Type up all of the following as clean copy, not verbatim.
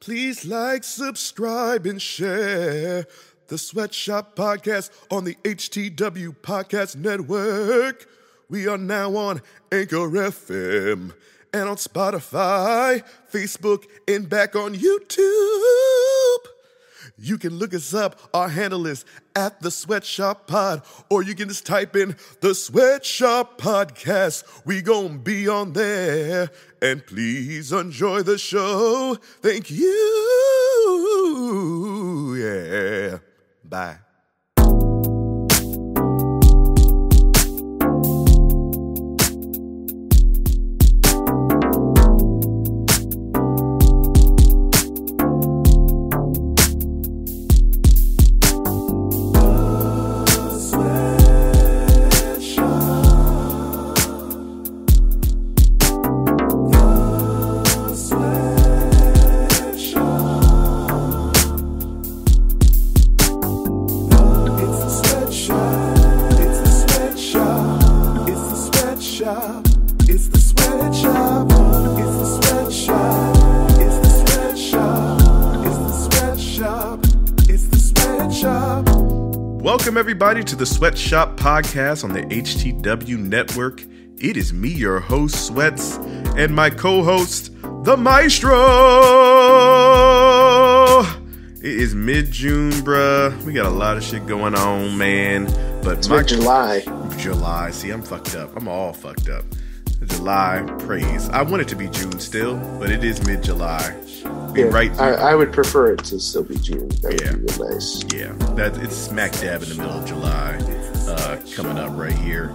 Please like, subscribe, and share the Sweatshop Podcast on the HTW Podcast Network. We are now on Anchor FM and on Spotify, Facebook, and back on YouTube. You can look us up. Our handle is at the Sweatshop Pod, or you can just type in the Sweatshop Podcast. We gon' be on there. And please enjoy the show. Thank you. Yeah. Bye. Welcome, everybody, to the Sweatshop Podcast on the HTW Network. It is me, your host, Sweats, and my co-host, the Maestro. It is mid-June, bruh. We got a lot of shit going on, man. But it's mid-July. July. See, I'm fucked up. I'm all fucked up. July, praise. I want it to be June still, but it is mid-July. I would prefer it to still be June. That would be real nice. Yeah, it's smack dab in the middle of July, coming up right here.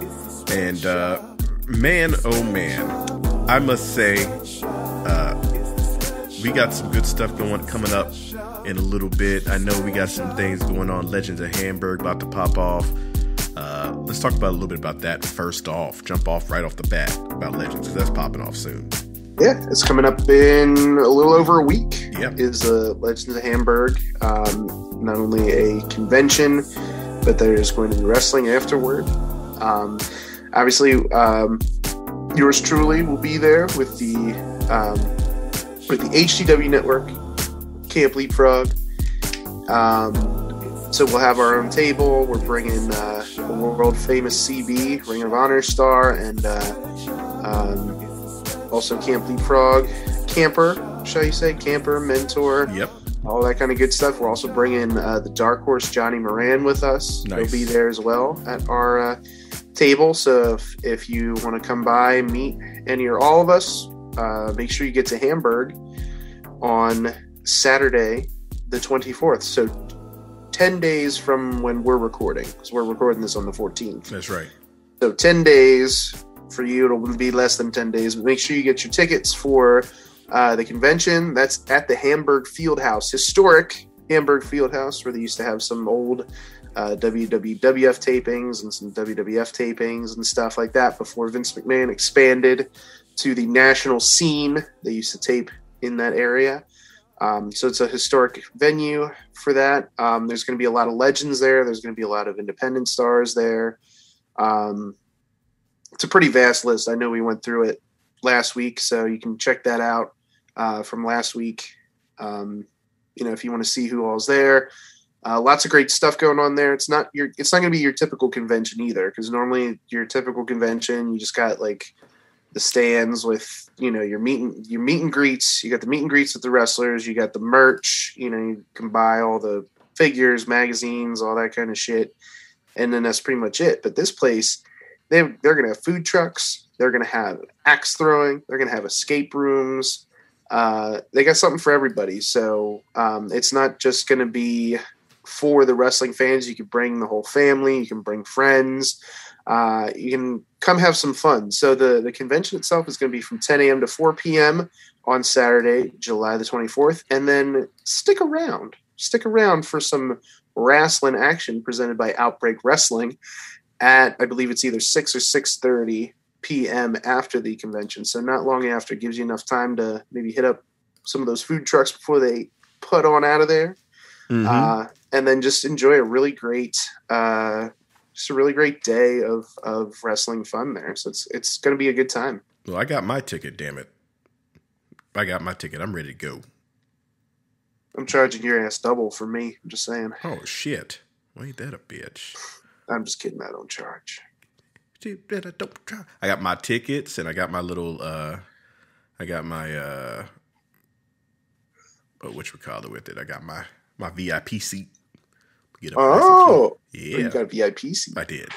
And man, oh man, I must say, we got some good stuff coming up in a little bit. I know we got some things going on. Legends of Hamburg about to pop off. Let's talk about a little bit about that first off. Jump off right off the bat about Legends, because that's popping off soon. Yeah, it's coming up in a little over a week. Yep. Is Legends of Hamburg. Not only a convention, but there's going to be wrestling afterward. Obviously, yours truly will be there with the HTW Network, Camp Leapfrog. So we'll have our own table. We're bringing a world famous CB, Ring of Honor star, and also Camp Leapfrog, camper, shall you say, camper, mentor, yep, all that kind of good stuff. We're also bringing the Dark Horse Johnny Moran with us. Nice. He'll be there as well at our table. So if you want to come by, meet any or all of us, make sure you get to Hamburg on Saturday, the 24th. So 10 days from when we're recording, because we're recording this on the 14th. That's right. So 10 days. For you, it'll be less than 10 days, but make sure you get your tickets for the convention. That's at the Hamburg Fieldhouse, historic Hamburg Fieldhouse, where they used to have some old WWF tapings and some WWF tapings and stuff like that before Vince McMahon expanded to the national scene. They used to tape in that area. So it's a historic venue for that. There's going to be a lot of legends there. There's going to be a lot of independent stars there. It's a pretty vast list. I know we went through it last week, so you can check that out from last week. If you want to see who all's there, lots of great stuff going on there. It's not going to be your typical convention either, because normally your typical convention, you just got like the stands with your meet and greets. You got the meet and greets with the wrestlers. You got the merch. You can buy all the figures, magazines, all that kind of shit, and then that's pretty much it. But this place, they're going to have food trucks. They're going to have axe throwing. They're going to have escape rooms. They got something for everybody. So it's not just going to be for the wrestling fans. You can bring the whole family. You can bring friends. You can come have some fun. So the convention itself is going to be from 10 a.m. to 4 p.m. on Saturday, July the 24th. And then stick around for some wrestling action presented by Outbreak Wrestling at, I believe it's either 6 or 6:30 p.m. after the convention. So not long after. Gives you enough time to maybe hit up some of those food trucks before they put on out of there. Mm-hmm. And then just enjoy a really great day of wrestling fun there. So it's going to be a good time. Well, I got my ticket, damn it. I got my ticket. I'm ready to go. I'm charging your ass double for me. I'm just saying. Oh shit! Why ain't that a bitch? I'm just kidding. I don't charge. I got my tickets and I got my little. I got my whatchamacallit with it. I got my VIP seat. Get up Oh, yeah. You got a VIP seat. I did.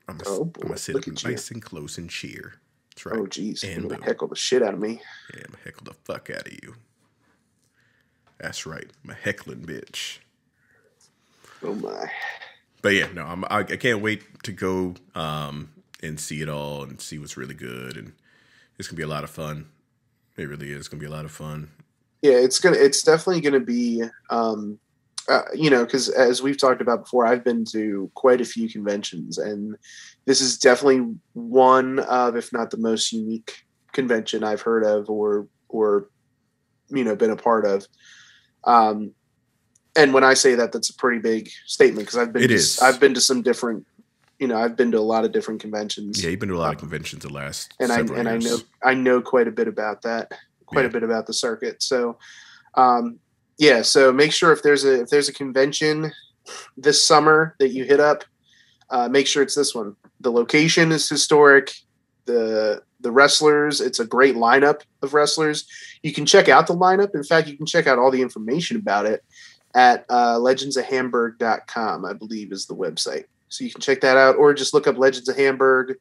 I'm gonna sit up nice and close and cheer. That's right. Oh, geez. And you're gonna heckle the shit out of me. Yeah, I'm gonna heckle the fuck out of you. That's right. I'm a heckling bitch. Oh my. But yeah, no, I can't wait to go and see it all and see what's really good, and it's gonna be a lot of fun. It really is gonna be a lot of fun. Yeah, it's definitely gonna be, because as we've talked about before, I've been to quite a few conventions, and this is definitely one of, if not the most unique convention I've heard of or been a part of. And when I say that, that's a pretty big statement because I've been to some different, I've been to a lot of different conventions. Yeah, you've been to a lot of conventions the last and several years. I know quite a bit about that, a bit about the circuit. So, so make sure if there's a convention this summer that you hit up, make sure it's this one. The location is historic. The wrestlers, it's a great lineup of wrestlers. You can check out the lineup. In fact, you can check out all the information about it at legendsofhamburg.com, I believe is the website. So you can check that out, or just look up Legends of Hamburg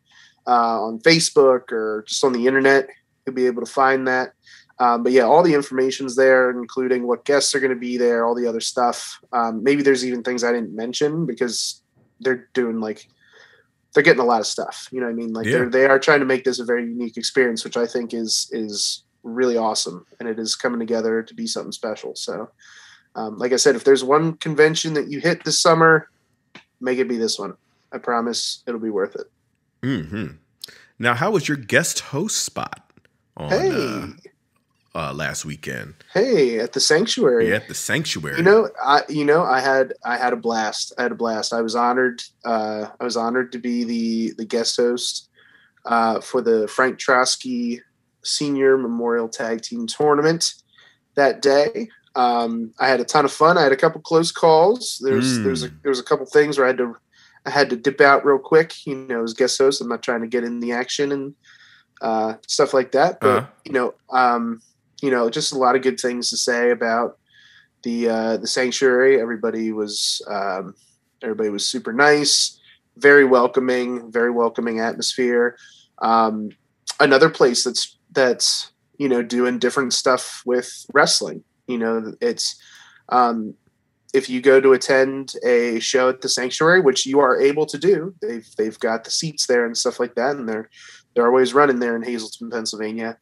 on Facebook or just on the internet. You'll be able to find that. But yeah, all the information's there, including what guests are going to be there, all the other stuff. Maybe there's even things I didn't mention because they're doing they're getting a lot of stuff. You know what I mean? They are trying to make this a very unique experience, which I think is really awesome. And it is coming together to be something special. So, like I said, if there's one convention that you hit this summer, make it be this one. I promise it'll be worth it. Mm-hmm. Now, how was your guest host spot on last weekend? Hey, at the Sanctuary. Yeah, at the Sanctuary. I had a blast. I was honored. I was honored to be the guest host for the Frank Trosky Senior Memorial Tag Team Tournament that day. I had a ton of fun. I had a couple close calls. There's a couple things where I had to dip out real quick. As guest host, I'm not trying to get in the action and stuff like that. But just a lot of good things to say about the Sanctuary. Everybody was super nice, very welcoming atmosphere. Another place that's doing different stuff with wrestling. It's if you go to attend a show at the Sanctuary, which you are able to do, they've got the seats there and stuff like that, and they're always running there in Hazleton, Pennsylvania.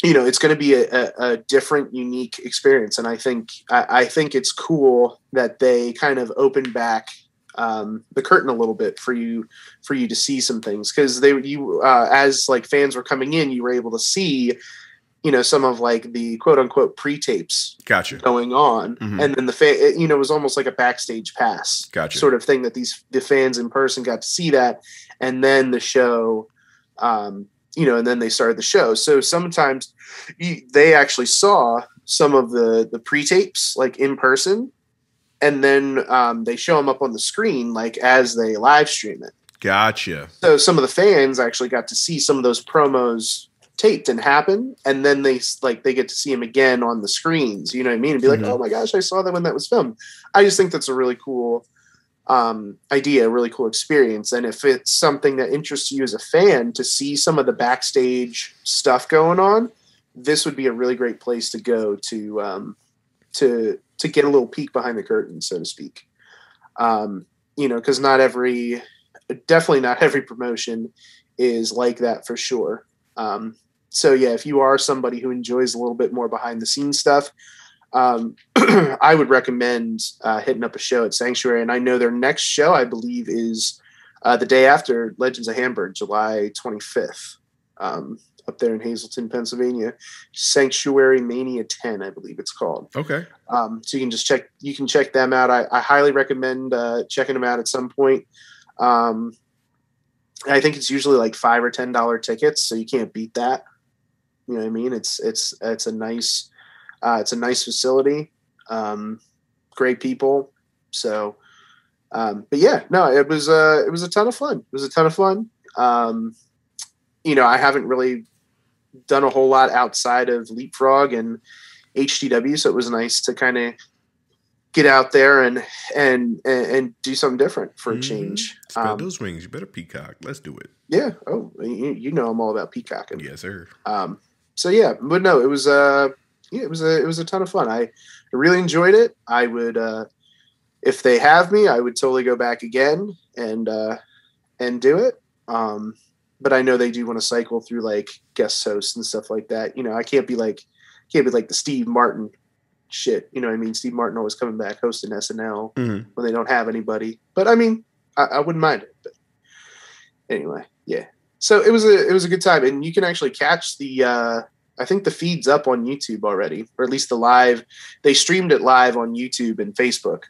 It's going to be a different, unique experience, and I think it's cool that they kind of opened back the curtain a little bit for you to see some things, because as fans were coming in, you were able to see some of the quote unquote pre-tapes going on. Mm-hmm. And then it was almost like a backstage pass sort of thing that the fans in person got to see that. And then the show, and then they started the show. So sometimes they actually saw some of the pre-tapes in person, and then they show them up on the screen as they live stream it. Gotcha. So some of the fans actually got to see some of those promos taped and happen, and then they get to see them again on the screens, you know what I mean, and be like, oh my gosh, I saw that when that was filmed. I just think that's a really cool idea, a really cool experience. And if it's something that interests you as a fan to see some of the backstage stuff going on, this would be a really great place to go to get a little peek behind the curtain, so to speak. Because definitely not every promotion is like that, for sure. So yeah, if you are somebody who enjoys a little bit more behind the scenes stuff, I would recommend hitting up a show at Sanctuary. And I know their next show, I believe, is the day after Legends of Hamburg, July 25th, up there in Hazleton, Pennsylvania. Sanctuary Mania 10, I believe it's called. Okay. So you can check them out. I highly recommend checking them out at some point. I think it's usually $5 or $10 tickets, so you can't beat that. You know what I mean? It's a nice It's a nice facility, great people. So, but yeah, no, it was a ton of fun. It was a ton of fun. I haven't really done a whole lot outside of Leapfrog and HTW, so it was nice to kind of get out there and do something different for a change. Spread those wings. You better peacock. Let's do it. Yeah. Oh, I'm all about peacocking. Yes, sir. So yeah, but no, it was it was a ton of fun. I really enjoyed it. I would, if they have me, I would totally go back again and do it. But I know they do want to cycle through like guest hosts and stuff like that. I can't be like the Steve Martin shit. You know what I mean? Steve Martin always coming back hosting SNL when they don't have anybody. But I mean, I wouldn't mind it. But anyway, yeah. So it was a good time, and you can actually catch the I think the feed's up on YouTube already, or at least the live. They streamed it live on YouTube and Facebook.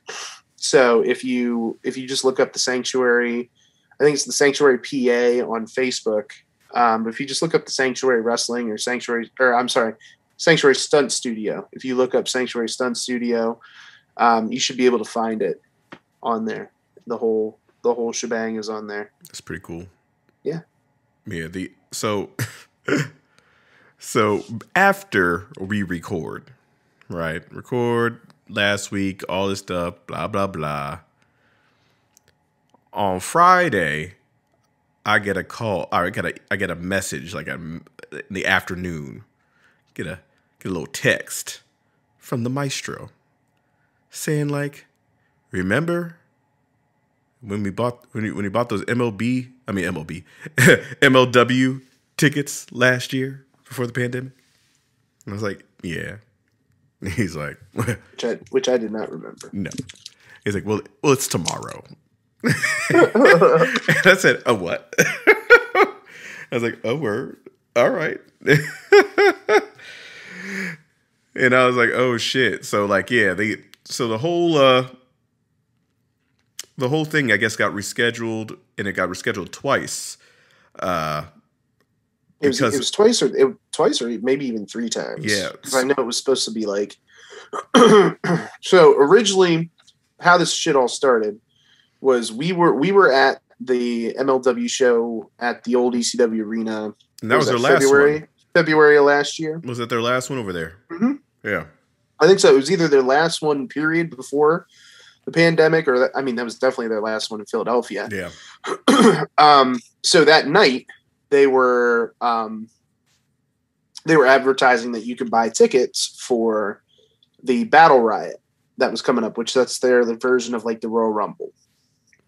So if you just look up the Sanctuary, I think it's the Sanctuary PA on Facebook. But if you just look up the Sanctuary Wrestling or Sanctuary Stunt Studio, if you look up Sanctuary Stunt Studio, you should be able to find it on there. The whole shebang is on there. That's pretty cool. Yeah. Yeah. So after we record last week, all this stuff, blah, blah, blah. On Friday, I get a call. I get a message like in the afternoon. Get a little text from the maestro saying like, remember when we bought those MLW tickets last year before the pandemic? And I was like, yeah. And he's like, which I did not remember. No. He's like, well, it's tomorrow. And I said, oh, what? I was like, oh, word. All right. And I was like, oh shit. So like, yeah, the whole thing, I guess, got rescheduled, and it got rescheduled twice. It was twice or maybe even 3 times. Yeah. Because I know it was supposed to be like, so originally how this shit all started was we were at the MLW show at the old ECW arena. And that was their last one. February of last year. Was that their last one over there? Mm-hmm. Yeah. I think so. It was either their last one period before the pandemic, or that was definitely their last one in Philadelphia. Yeah. So that night they were advertising that you could buy tickets for the Battle Riot that was coming up, which that's the version of like the Royal Rumble.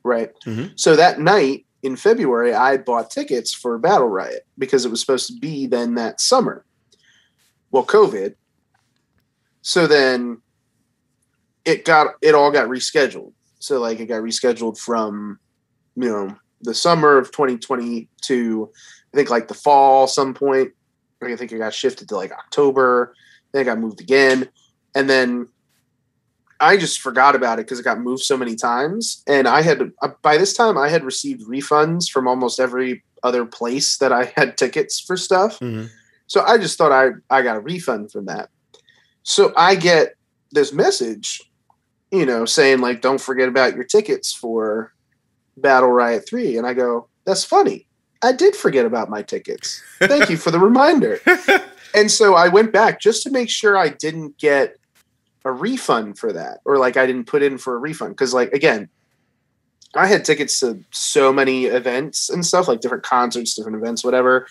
Right. Mm-hmm. So that night in February, I bought tickets for Battle Riot because it was supposed to be then that summer. Well, COVID. So then it all got rescheduled. So like it got rescheduled from, the summer of 2020 to I think like the fall some point. I think it got shifted to like October. Then it got moved again. And then I just forgot about it because it got moved so many times. And by this time I had received refunds from almost every other place that I had tickets for stuff. Mm-hmm. So I just thought I got a refund from that. So I get this message, saying like, don't forget about your tickets for Battle Riot 3. And I go, that's funny. I did forget about my tickets. Thank you for the reminder. And so I went back just to make sure I didn't get a refund for that, or like I didn't put in for a refund. Cause like, again, I had tickets to so many events and stuff, like different concerts, different events, whatever.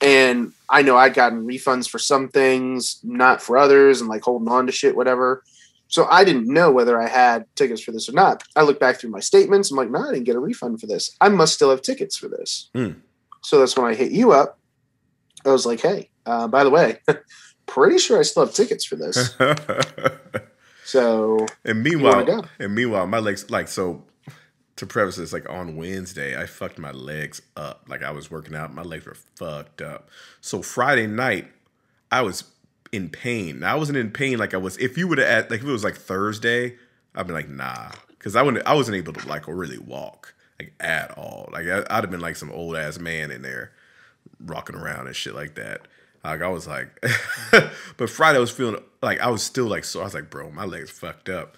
And I know I'd gotten refunds for some things, not for others, and like holding on to shit, whatever. So I didn't know whether I had tickets for this or not. I looked back through my statements. I'm like, no, I didn't get a refund for this. I must still have tickets for this. Mm. So that's when I hit you up. I was like, hey, by the way, pretty sure I still have tickets for this. So, and meanwhile, my legs, like, so to preface this, like on Wednesday, I fucked my legs up. Like I was working out, my legs were fucked up. So Friday night, I was in pain. I wasn't in pain like I was. If you would have, like, if it was like Thursday, I'd be like, nah, because I wasn't able to like really walk like at all. Like I'd have been like some old ass man in there rocking around and shit like that. Like I was like, but Friday I was feeling like I was still like so. I was like, bro, my legs fucked up.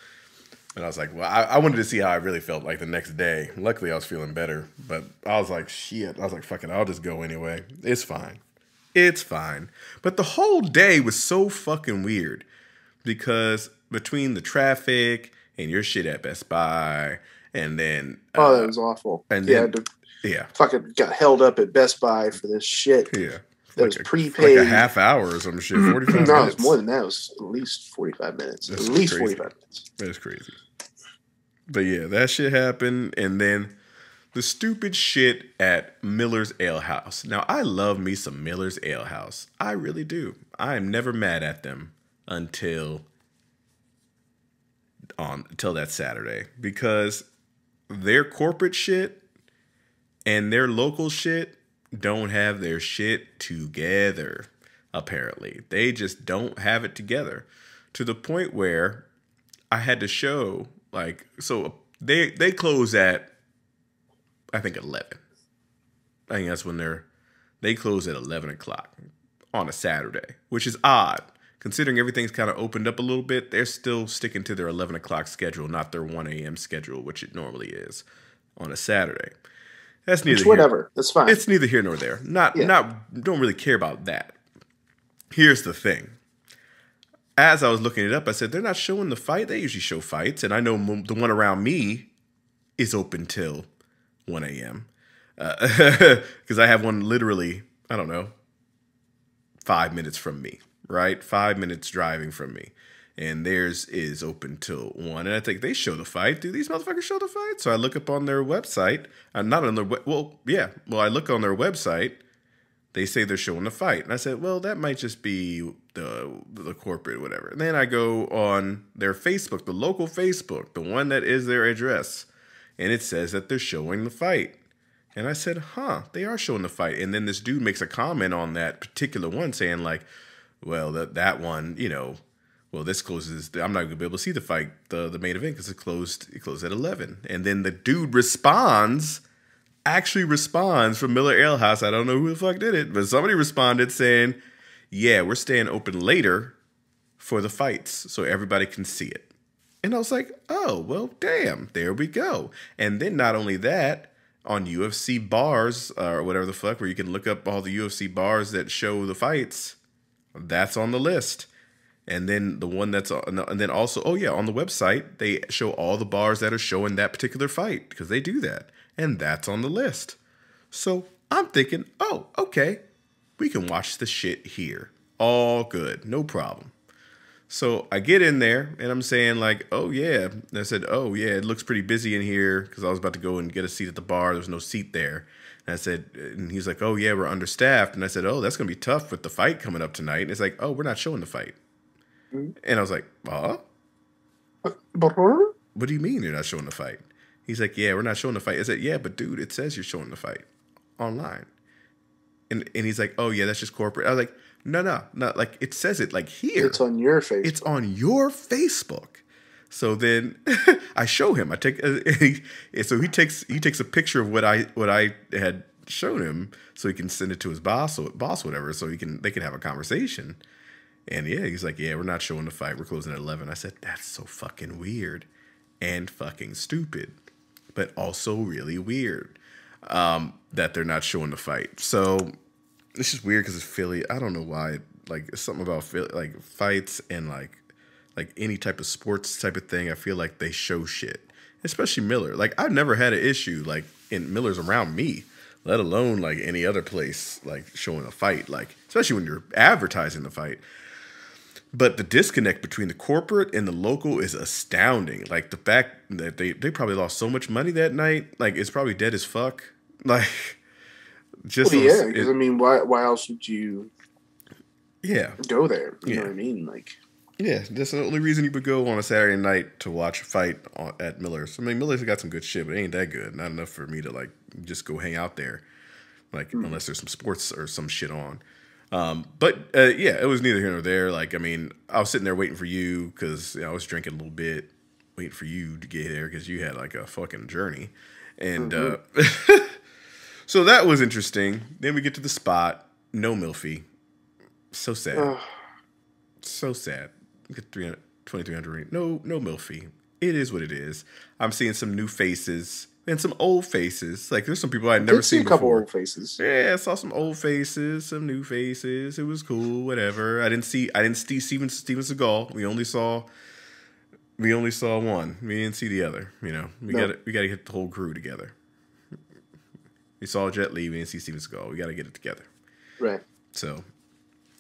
And I was like, well, I wanted to see how I really felt like the next day. Luckily, I was feeling better. But I was like, shit. I was like, fuck it, I'll just go anyway. It's fine. It's fine. But the whole day was so fucking weird because between the traffic and your shit at Best Buy and then... that was awful. And yeah, then, yeah. Fucking got held up at Best Buy for this shit. Yeah. That was prepaid. Like a half hour or some shit, 45 minutes. No, it was more than that. It was at least 45 minutes. That's at least crazy. 45 minutes. That's crazy. But yeah, that shit happened. And then the stupid shit at Miller's Ale House. Now, I love me some Miller's Ale House. I really do. I am never mad at them until that Saturday. Because their corporate shit and their local shit don't have their shit together, apparently. They just don't have it together. To the point where I had to show, like, so they close at, I think, 11. I think that's when they close at 11 o'clock on a Saturday, which is odd. Considering everything's kind of opened up a little bit, they're still sticking to their 11 o'clock schedule, not their 1 a.m. schedule, which it normally is on a Saturday. That's neither whatever. That's fine. It's neither here nor there. Don't really care about that. Here's the thing. As I was looking it up, I said, they're not showing the fight. They usually show fights. And I know the one around me is open till 1 a.m. Because I have one literally, I don't know, 5 minutes from me, right? 5 minutes driving from me. And theirs is open till 1. And I think they show the fight. Do these motherfuckers show the fight? So I look up on their website. Not on their I look on their website. They say they're showing the fight. And I said, well, that might just be the corporate whatever. And then I go on their Facebook, the local Facebook, the one that is their address. And it says that they're showing the fight. And I said, they are showing the fight. And then this dude makes a comment on that particular one saying like, well, that one, well, this closes. I'm not going to be able to see the fight, the main event, because it closed at 11. And then the dude actually responds from Miller Ale House. I don't know who the fuck did it, but somebody responded saying, yeah, we're staying open later for the fights so everybody can see it. And I was like, oh, well, damn, there we go. And then not only that, on UFC bars or whatever the fuck, where you can look up all the UFC bars that show the fights, that's on the list. And then the one and then also, on the website, they show all the bars that are showing that particular fight because they do that. And that's on the list. So I'm thinking, oh, okay, we can watch the shit here. All good. No problem. So I get in there and I'm saying like, oh yeah. And I said, oh yeah, it looks pretty busy in here because I was about to go and get a seat at the bar. There was no seat there. And I said, and he's like, oh yeah, we're understaffed. And I said, oh, that's going to be tough with the fight coming up tonight. And it's like, oh, we're not showing the fight. And I was like, what do you mean you're not showing the fight? He's like, yeah, we're not showing the fight. I said, yeah, but dude, it says you're showing the fight online. And he's like, oh yeah, that's just corporate. I was like, no, like it says it like here. It's on your Facebook. It's on your Facebook. So then I show him. So he takes a picture of what I had shown him, so he can send it to his boss whatever, so they can have a conversation. And yeah, he's like, yeah, we're not showing the fight. We're closing at 11. I said, that's so fucking weird and fucking stupid, but also really weird that they're not showing the fight. So it's just weird because it's Philly. I don't know why. Like, it's something about Philly, like fights and like any type of sports type of thing. I feel like they show shit, especially Miller. Like, I've never had an issue like in Miller's around me, let alone like any other place like showing a fight. Like, especially when you're advertising the fight. But the disconnect between the corporate and the local is astounding. Like the fact that they probably lost so much money that night, like it's probably dead as fuck. Like, just because I mean, why else would you? Yeah, go there. You know what I mean? Like, yeah, that's the only reason you would go on a Saturday night to watch a fight at Miller's. I mean, Miller's got some good shit, but it ain't that good. Not enough for me to like just go hang out there, like unless there's some sports or some shit on. But it was neither here nor there. Like, I mean, I was sitting there waiting for you because I was drinking a little bit, waiting for you to get there because you had like a fucking journey. And so that was interesting. Then we get to the spot, no Milfy. So sad. Ugh. So sad. Get 2,300 ring. No mill fee. It is what it is. I'm seeing some new faces and some old faces. Like there's some people I'd never Did see seen a couple before. old faces. Yeah, I saw some old faces, some new faces. It was cool, whatever. I didn't see Steven Seagal. We only saw one. We didn't see the other. You know, we got to get the whole crew together. We saw Jet Li. We didn't see Steven Seagal. We got to get it together. Right. So,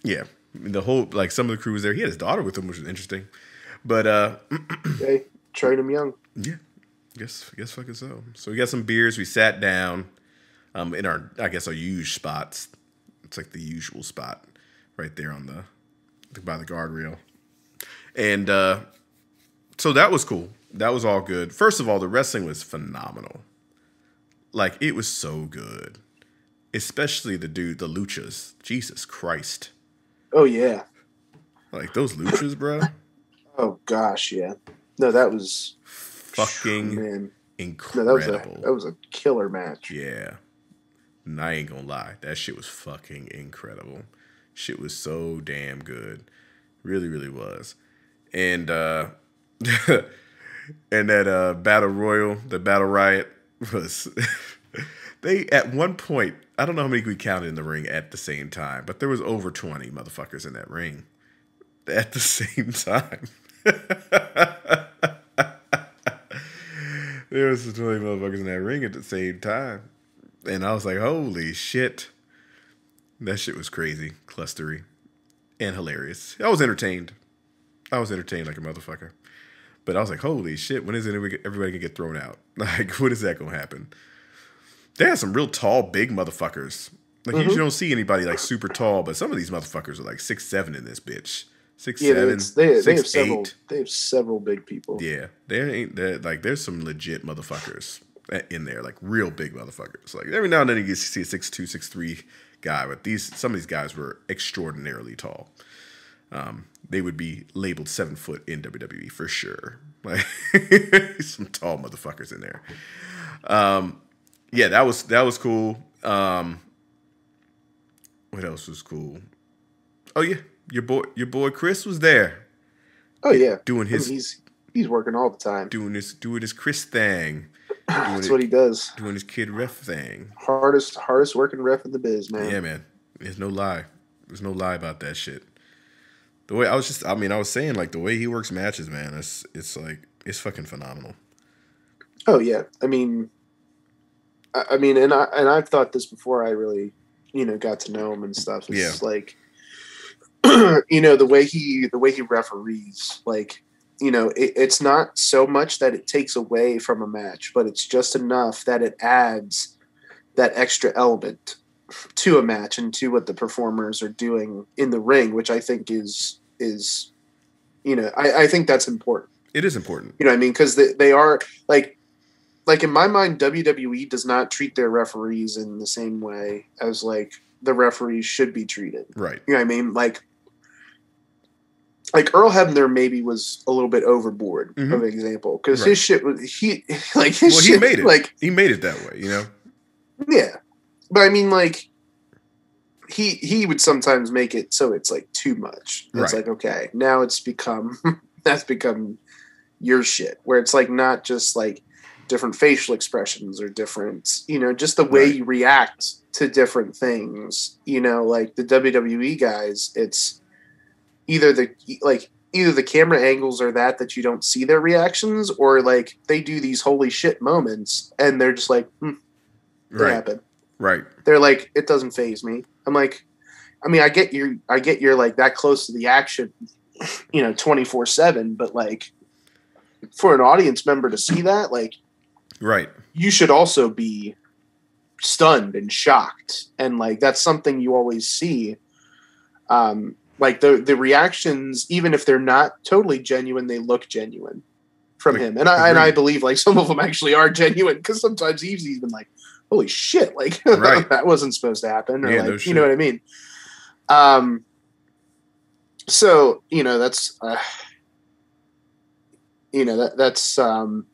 yeah, the whole like some of the crew was there. He had his daughter with him, which was interesting. But Hey, train him young. yeah, guess fucking so. So we got some beers. We sat down in our huge spots. It's like the usual spot right there on by the guardrail. And so that was cool. That was all good. First of all, the wrestling was phenomenal. Like it was so good. Especially the luchas. Jesus Christ. Oh yeah. Like those luchas, bro. Oh gosh, yeah. No, that was fucking incredible. No, that was a killer match. Yeah. And I ain't gonna lie. That shit was fucking incredible. Shit was so damn good. Really, really was. And and that battle royal, the battle riot was they at one point, I don't know how many we counted in the ring at the same time, but there was over 20 motherfuckers in that ring at the same time. There was 20 motherfuckers in that ring at the same time. And I was like, holy shit. That shit was crazy, clustery, and hilarious. I was entertained like a motherfucker. But I was like, holy shit, when is everybody gonna get thrown out? Like, when is that gonna happen? They had some real tall, big motherfuckers. Like, you usually don't see anybody like super tall, but some of these motherfuckers are like 6'7" in this bitch. 6'7", they have 6'8". They have several big people. Yeah, there's some legit motherfuckers in there, like real big motherfuckers. Like every now and then you see a 6'2", 6'3" guy, but some of these guys were extraordinarily tall. They would be labeled 7 foot in WWE for sure. Like some tall motherfuckers in there. Yeah, that was cool. What else was cool? Oh yeah, your boy Chris was there. Oh yeah, doing his. He's working all the time. Doing his Chris thing. That's what he does. Doing his kid ref thing. Hardest working ref in the biz, man. Yeah, man. There's no lie. There's no lie about that shit. The way I was saying, like the way he works matches, man, it's fucking phenomenal. Oh yeah, I mean, and I've thought this before I really, got to know him and stuff. It's like, the way he referees, like, it's not so much that it takes away from a match, but it's just enough that it adds that extra element to a match and to what the performers are doing in the ring, which I think is I think that's important. It is important. You know what I mean? Because they are like in my mind, WWE does not treat their referees in the same way as like the referees should be treated. Right. You know what I mean? Like Earl Hebner maybe was a little bit overboard of an example because his shit was he made it like he made it that way, Yeah, but I mean like he would sometimes make it so it's like too much. It's like, okay, now it's become that's become your shit where it's like not just like different facial expressions or different, just the way you react to different things. Like the WWE guys, it's either the camera angles are that you don't see their reactions, or like they do these holy shit moments and they're just like, that happened. Right. They're like, it doesn't faze me. I'm like, I mean, I get you're like that close to the action, 24/7, but like for an audience member to see that, like, right, you should also be stunned and shocked. And like, that's something you always see. Like the reactions, even if they're not totally genuine, they look genuine from him. And I believe like some of them actually are genuine, because sometimes he's even like, holy shit, like that wasn't supposed to happen. Or like, you know what I mean? So, that's,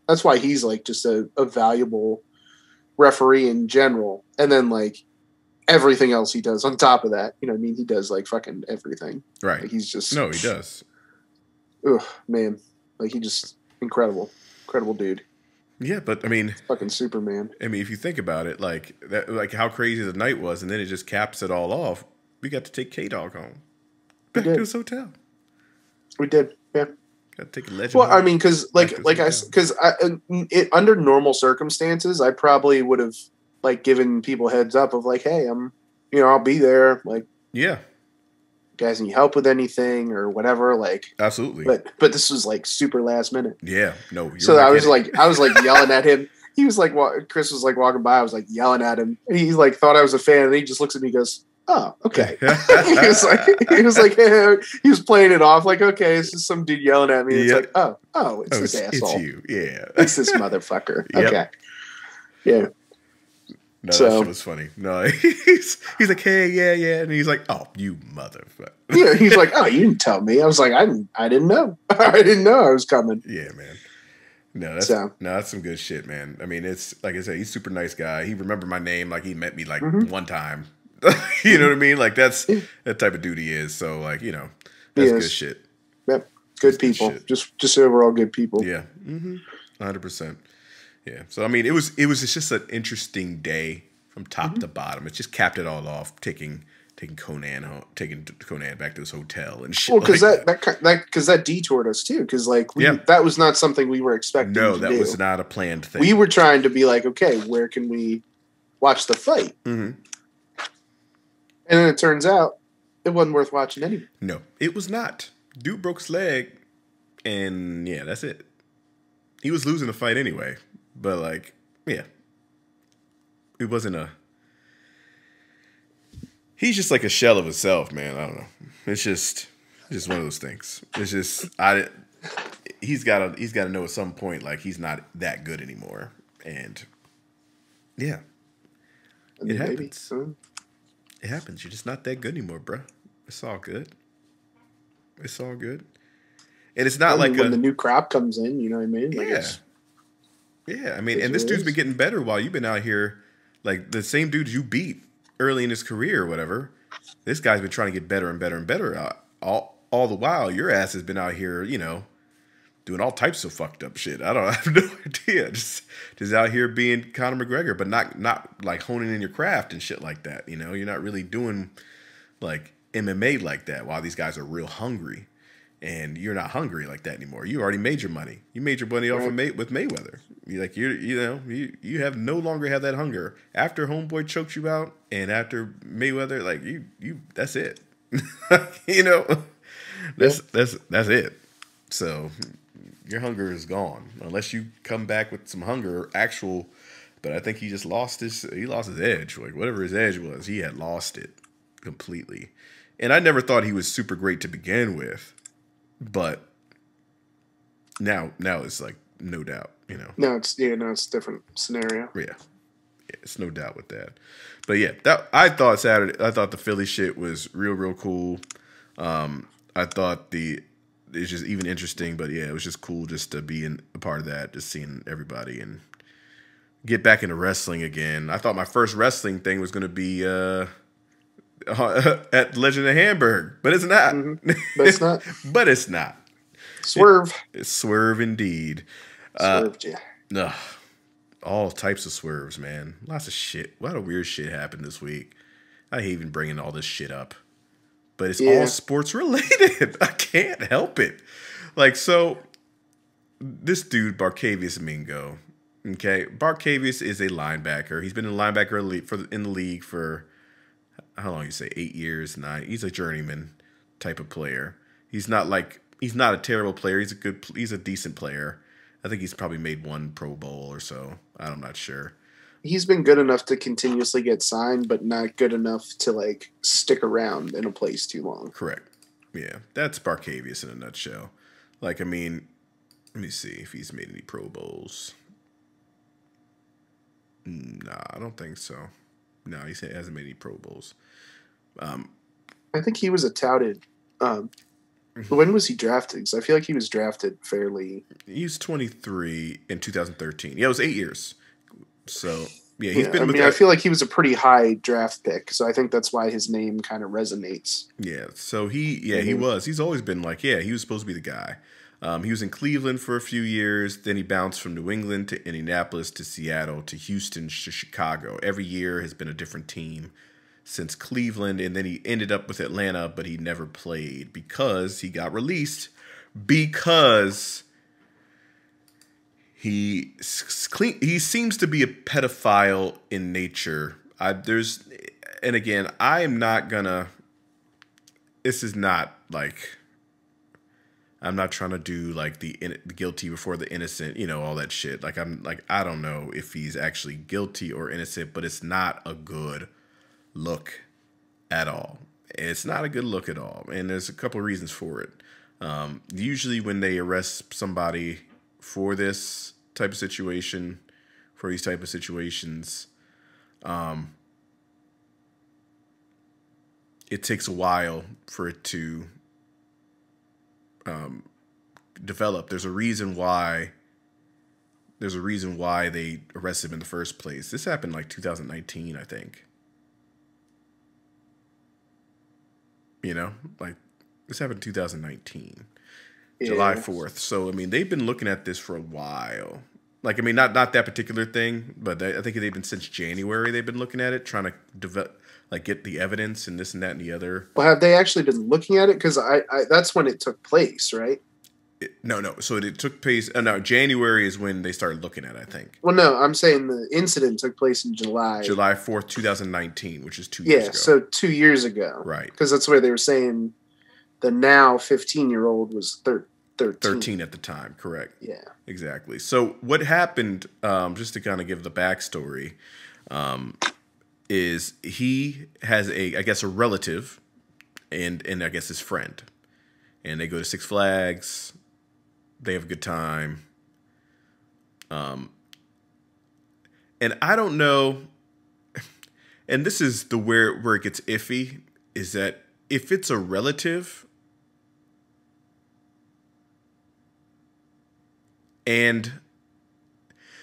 that's why he's like just a valuable referee in general. And then like, everything else he does on top of that. You know what I mean? He does like fucking everything. Right. Like he's just No, he does. Ugh, man. Like he just incredible dude. Yeah, but I mean, Fucking Superman. I mean, if you think about it, like that, like how crazy the night was, and then it just caps it all off. We got to take K-Dog home, back to his hotel. We did, yeah. Got to take a legend. Well, home, I mean, because under normal circumstances, I probably would have like given people heads up of like, hey, I'll be there. Like, yeah, guys, need help with anything or whatever? Like, absolutely. But this was like super last minute. Yeah, no. So I was like yelling at him. He was like, Chris was like walking by. I was like yelling at him. And he like thought I was a fan, and he just looks at me and goes, "Oh, okay." he was playing it off like, "Okay, this is some dude yelling at me." It's like, "Oh, it's this asshole. It's you, yeah. It's this motherfucker." Yep. Okay, yeah. No, that shit was funny. No, he's like, "Hey, yeah," and he's like, "Oh, you motherfucker." Yeah, he's like, "Oh, you didn't tell me." I was like, "I didn't know. I didn't know I was coming." Yeah, man. No, that's some good shit, man. I mean, it's like I said, he's a super nice guy. He remembered my name like he met me like one time. You know what I mean? Like that's that type of dude he is. So like, that's good shit. Yep, good people. Just overall good people. Yeah, 100%. Yeah. So I mean, it was just an interesting day from top to bottom. It just capped it all off, taking Conan home, taking Conan back to his hotel and shit. Well, because that detoured us too. Because like that was not something we were expecting. No, that was not a planned thing. We were trying to be like, okay, where can we watch the fight? Mm-hmm. And then it turns out it wasn't worth watching anyway. No, it was not. Dude broke his leg, and yeah, that's it. He was losing the fight anyway, but like, yeah, it wasn't a. He's just like a shell of himself, man. I don't know. It's just one of those things. It's just he's got to know at some point like he's not that good anymore, and yeah, it happens. Maybe. It happens. You're just not that good anymore, bro. It's all good. It's all good, and it's not like when the new crop comes in. You know what I mean? Like yeah. I mean, and this dude's been getting better while you've been out here. Like the same dudes you beat early in his career or whatever, this guy's been trying to get better and better and better. All the while, your ass has been out here, doing all types of fucked up shit. I have no idea. Just out here being Conor McGregor, but not like honing in your craft and shit like that. You're not really doing like MMA like that while these guys are real hungry. And you're not hungry like that anymore. You already made your money. You made your money off of with Mayweather. You have no longer have that hunger. After Homeboy choked you out, and after Mayweather, like you that's it. That's it. So your hunger is gone unless you come back with some hunger, actual. But I think he just lost his edge. Like whatever his edge was, he had lost it completely. And I never thought he was super great to begin with. But now it's like no doubt, Now it's a different scenario. Yeah, it's no doubt with that. But yeah, I thought the Philly shit was real cool. I thought it's just even interesting, but yeah, it was just cool just to be a part of that, just seeing everybody and get back into wrestling again. I thought my first wrestling thing was going to be at Legend of Hamburg, but it's not. Mm-hmm. But it's not. But it's not. Swerve. It's Swerve indeed. Swerved, yeah. All types of swerves, man. Lots of shit. A lot of weird shit happened this week. I hate even bringing all this shit up. But it's all sports related. I can't help it. Like, so, this dude, Barkevious Mingo, okay? Barkevious is a linebacker. He's been a linebacker in the league for, how long you say, 8 years, 9. He's a journeyman type of player. He's not a terrible player. He's a decent player. I think he's probably made one Pro Bowl or so. I'm not sure. He's been good enough to continuously get signed, but not good enough to like stick around in a place too long. Correct. Yeah, that's Barkevious in a nutshell. Like, I mean, let me see if he's made any Pro Bowls. Nah, I don't think so. No, he hasn't made any Pro Bowls. I think he was a touted. When was he drafted? Because I feel like he was drafted fairly. He was 23 in 2013. Yeah, it was 8 years. So Yeah, he's been I with mean, I feel like he was a pretty high draft pick, so I think that's why his name kind of resonates. Yeah, so he was. He's always been like, yeah, he was supposed to be the guy. He was in Cleveland for a few years. Then he bounced from New England to Indianapolis to Seattle to Houston to Chicago. Every year has been a different team since Cleveland. And then he ended up with Atlanta, but he never played because he got released because he seems to be a pedophile in nature. And again, I am not gonna. This is not like. I'm not trying to do like the guilty before the innocent, all that shit. Like I don't know if he's actually guilty or innocent, but it's not a good look at all. It's not a good look at all, and there's a couple of reasons for it. Usually, when they arrest somebody for this type of situation, for these type of situations, it takes a while for it to develop. There's a reason why they arrested him in the first place. This happened like 2019, I think. Like this happened in 2019, July 4th. So I mean, they've been looking at this for a while. Like I mean, not that particular thing, but I think they've been since January. They've been looking at it, trying to develop. Like get the evidence and this and that and the other. Well, have they actually been looking at it? Because I that's when it took place, right? No. So it took place. No, January is when they started looking at it, I think. Well, no, I'm saying the incident took place in July. July 4th, 2019, which is 2 years ago. Yeah, so 2 years ago. Right. Because that's where they were saying the now 15-year-old was 13. 13 at the time, correct. Yeah. Exactly. So what happened, just to kind of give the backstory, is he has a relative and I guess his friend, and they go to Six Flags. They have a good time. And I don't know. And this is where it gets iffy, is that if it's a relative and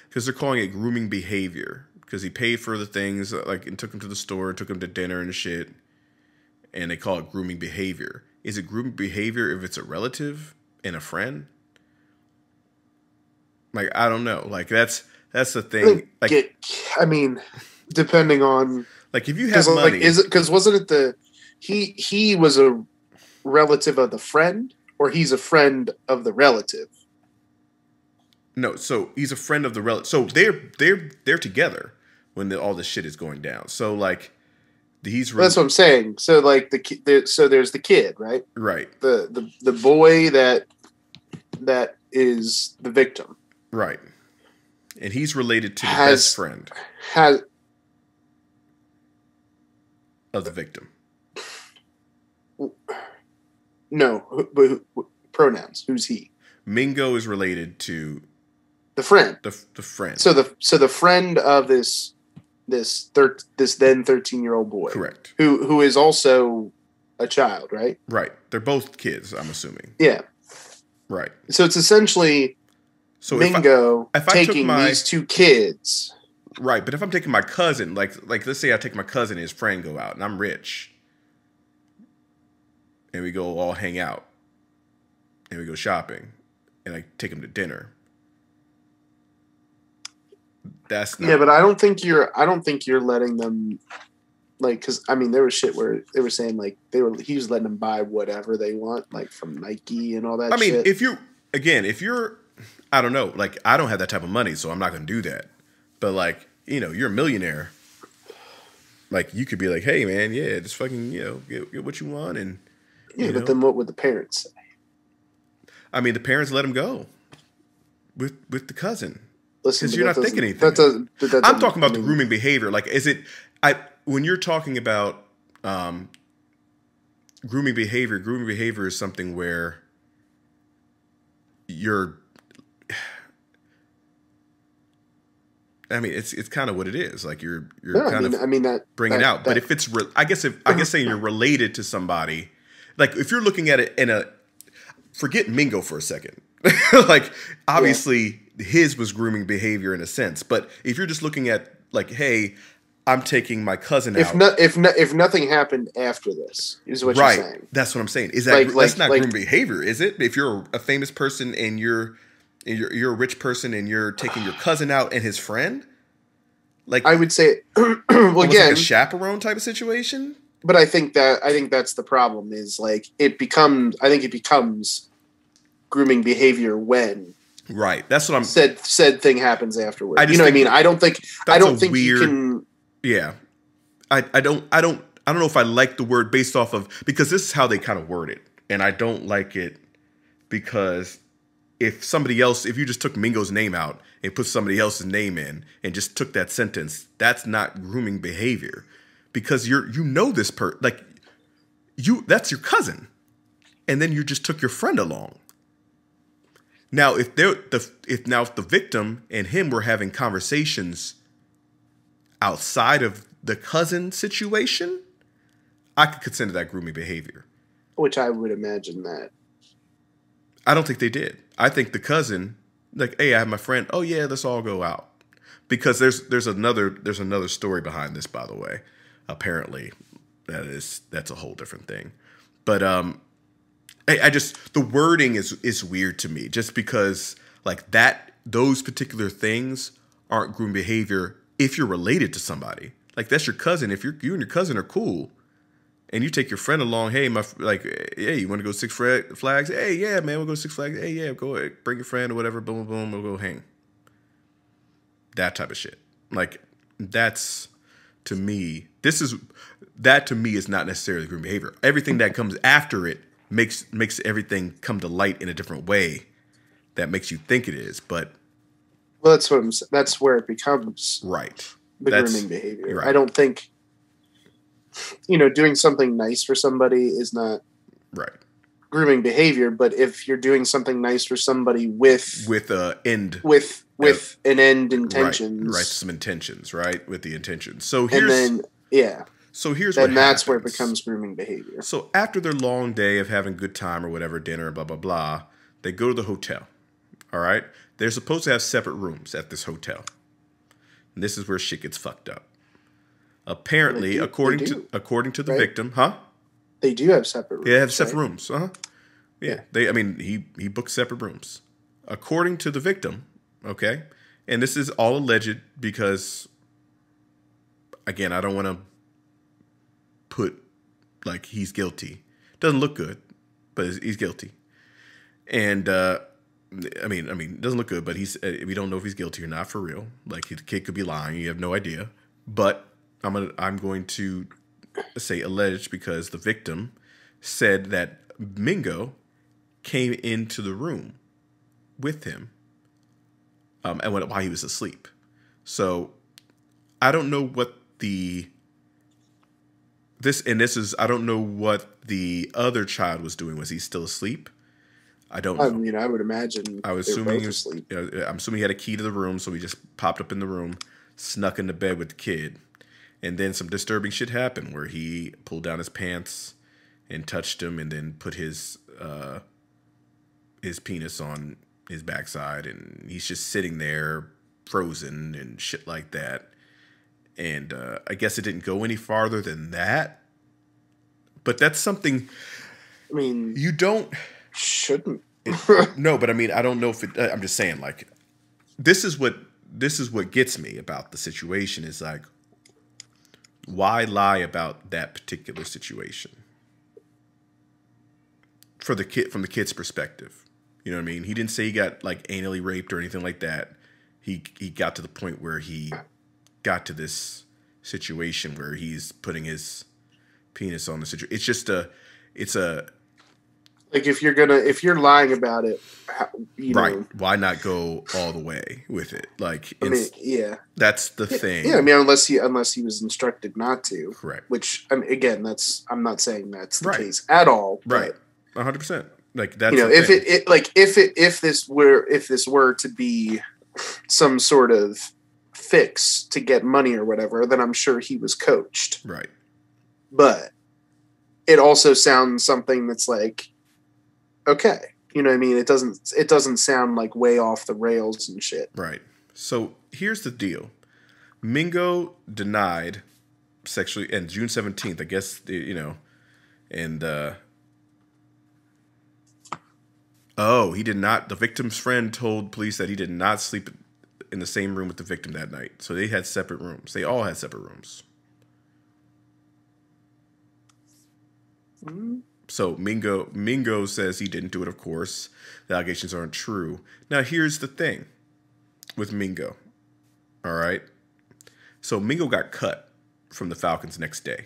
because they're calling it grooming behavior, because he paid for the things and took him to the store, took him to dinner and shit, and they call it grooming behavior. Is it grooming behavior if it's a relative and a friend? Like I don't know. Like that's the thing. Like I mean, depending on like if you have money, is it because wasn't it he was a relative of the friend, or he's a friend of the relative? No, so he's a friend of the relative. So they're together when all this shit is going down. So like that's what I'm saying. So like so there's the kid, right? Right. The boy that is the victim. Right. And he's related to the best friend of the victim. No, but pronouns. Who's he? Mingo is related to the friend. The friend. So the friend of this then 13-year-old boy. Correct. Who is also a child, right? Right. They're both kids, I'm assuming. Yeah. Right. So it's essentially Mingo if I taking these two kids. Right, but if I'm taking my cousin, like let's say I take my cousin and his friend go out, and I'm rich, and we go all hang out, and we go shopping, and I take him to dinner. That's not. Yeah, but I don't think you're letting them, like, because I mean there was shit where they were saying like he was letting them buy whatever they want, like from Nike and all that. I mean, shit. if you're, I don't know, like I don't have that type of money, so I'm not going to do that. But like, you're a millionaire. Like you could be like, hey man, yeah, just fucking, get what you want, and but then what would the parents say? I mean, the parents let him go with the cousin. Listen, because you're not thinking anything. I'm talking about the grooming behavior. Like, when you're talking about grooming behavior is something where you're. I mean, it's kind of what it is. Like you're bringing it out. But if it's, I guess saying you're related to somebody, like if you're looking at it forget Mingo for a second. Like obviously his was grooming behavior in a sense, but if you're just looking at like, hey, I'm taking my cousin If out. if nothing happened after this, is what you're saying. That's what I'm saying. Is that that's not like groom behavior, is it? If you're a famous person and you're a rich person and you're taking your cousin out and his friend, like I would say, well, again, like a chaperone type of situation. But I think that's the problem. Is like it becomes grooming behavior when Right. That's what I'm said thing happens afterwards. I You know what I mean? I don't think weird, you can. Yeah. I don't know if I like the word based off of, because this is how they kind of word it. And I don't like it because if you just took Mingo's name out and put somebody else's name in and just took that sentence, that's not grooming behavior, because this that's your cousin. And then you just took your friend along. Now, if the victim and him were having conversations outside of the cousin situation, I could consider that grooming behavior. Which I would imagine that. I don't think they did. I think the cousin, like, hey, I have my friend. Oh yeah, let's all go out. Because there's another story behind this, by the way. Apparently, that's a whole different thing. But I just, the wording is weird to me, just because like those particular things aren't groom behavior if you're related to somebody. Like, that's your cousin. If you and your cousin are cool and you take your friend along, hey, hey, you want to go Six Flags? Hey, yeah, man, we'll go to Six Flags. Hey, yeah, go ahead, bring your friend or whatever, boom, boom, we'll go hang. That type of shit. Like, that's, to me, is not necessarily groom behavior. Everything that comes after it makes everything come to light in a different way that makes you think it is. But well, that's where it becomes right. The grooming behavior. Right. I don't think doing something nice for somebody is not right grooming behavior. But if you're doing something nice for somebody with an end intentions, right, some intentions, right, with the intentions. So here's that's where it becomes grooming behavior. So after their long day of having a good time or whatever, dinner, blah, blah, blah, they go to the hotel. All right? They're supposed to have separate rooms at this hotel. And this is where shit gets fucked up. Apparently, according to the victim, they do have separate rooms. Yeah, they have separate rooms. Yeah. He booked separate rooms. According to the victim, okay? And this is all alleged because, again, I don't want to put like he's guilty. Doesn't look good, but he's guilty. And it doesn't look good, but we don't know if he's guilty or not for real. Like, the kid could be lying. You have no idea. But I'm going to say alleged because the victim said that Mingo came into the room with him and while he was asleep. So I don't know what I don't know what the other child was doing. Was he still asleep? I don't know. I mean, I would imagine. I'm assuming he had a key to the room, so he just popped up in the room, snuck into bed with the kid, and then some disturbing shit happened where he pulled down his pants and touched him, and then put his penis on his backside, and he's just sitting there frozen and shit like that. And I guess it didn't go any farther than that. But that's something. I mean, you shouldn't. No, but I mean, I don't know if it. I'm just saying, like, this is what gets me about the situation is like, why lie about that particular situation from the kid's perspective? You know what I mean? He didn't say he got like anally raped or anything like that. He got to the point where he got to this situation where he's putting his penis on the situation. It's just like, if you're lying about it, right? Why not go all the way with it? Like, that's the thing. Yeah, I mean, unless he was instructed not to. Correct. Which, I mean, again, I'm not saying that's the case at all. Right. 100%. Like, that's if this were to be some sort of fix to get money or whatever, then I'm sure he was coached. Right. But it also sounds something that's like, okay, you know what I mean? It doesn't sound like way off the rails and shit. Right. So here's the deal. Mingo denied sexually, and June 17th, I guess, and he did not. The victim's friend told police that he did not sleep in the same room with the victim that night. So they had separate rooms. They all had separate rooms. Mm-hmm. So Mingo says he didn't do it, of course. The allegations aren't true. Now, here's the thing with Mingo. All right? So Mingo got cut from the Falcons next day.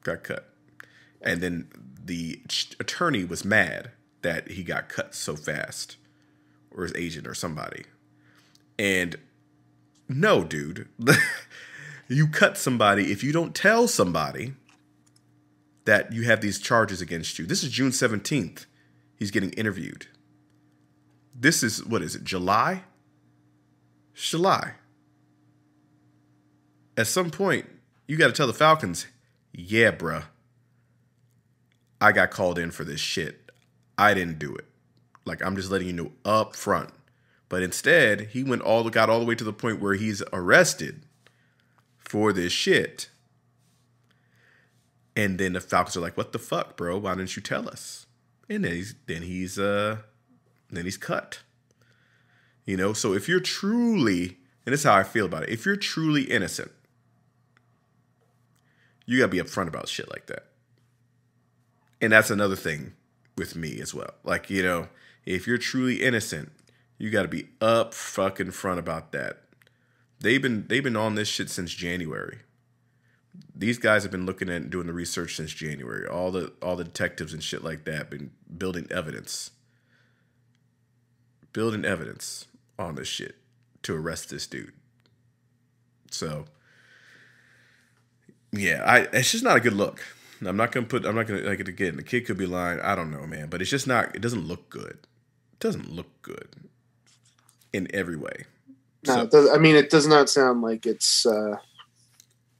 Got cut. And then the attorney was mad that he got cut so fast. Or his agent or somebody. And no, dude. You cut somebody if you don't tell somebody that you have these charges against you. This is June 17th. He's getting interviewed. This is, what is it, July? July. At some point, you got to tell the Falcons, yeah, bruh, I got called in for this shit. I didn't do it. Like, I'm just letting you know up front. But instead, he got all the way to the point where he's arrested for this shit. And then the Falcons are like, what the fuck, bro? Why didn't you tell us? And then he's cut. So if you're truly, and this is how I feel about it, if you're truly innocent, you gotta be upfront about shit like that. And that's another thing with me as well. Like, if you're truly innocent, you gotta be up fucking front about that. They've been on this shit since January. These guys have been looking at doing the research since January. All the detectives and shit like that been building evidence on this shit to arrest this dude. So, yeah, it's just not a good look. I'm not gonna like it again. The kid could be lying. I don't know, man, but it's just not. It doesn't look good. It doesn't look good in every way. No, it does not sound like it's.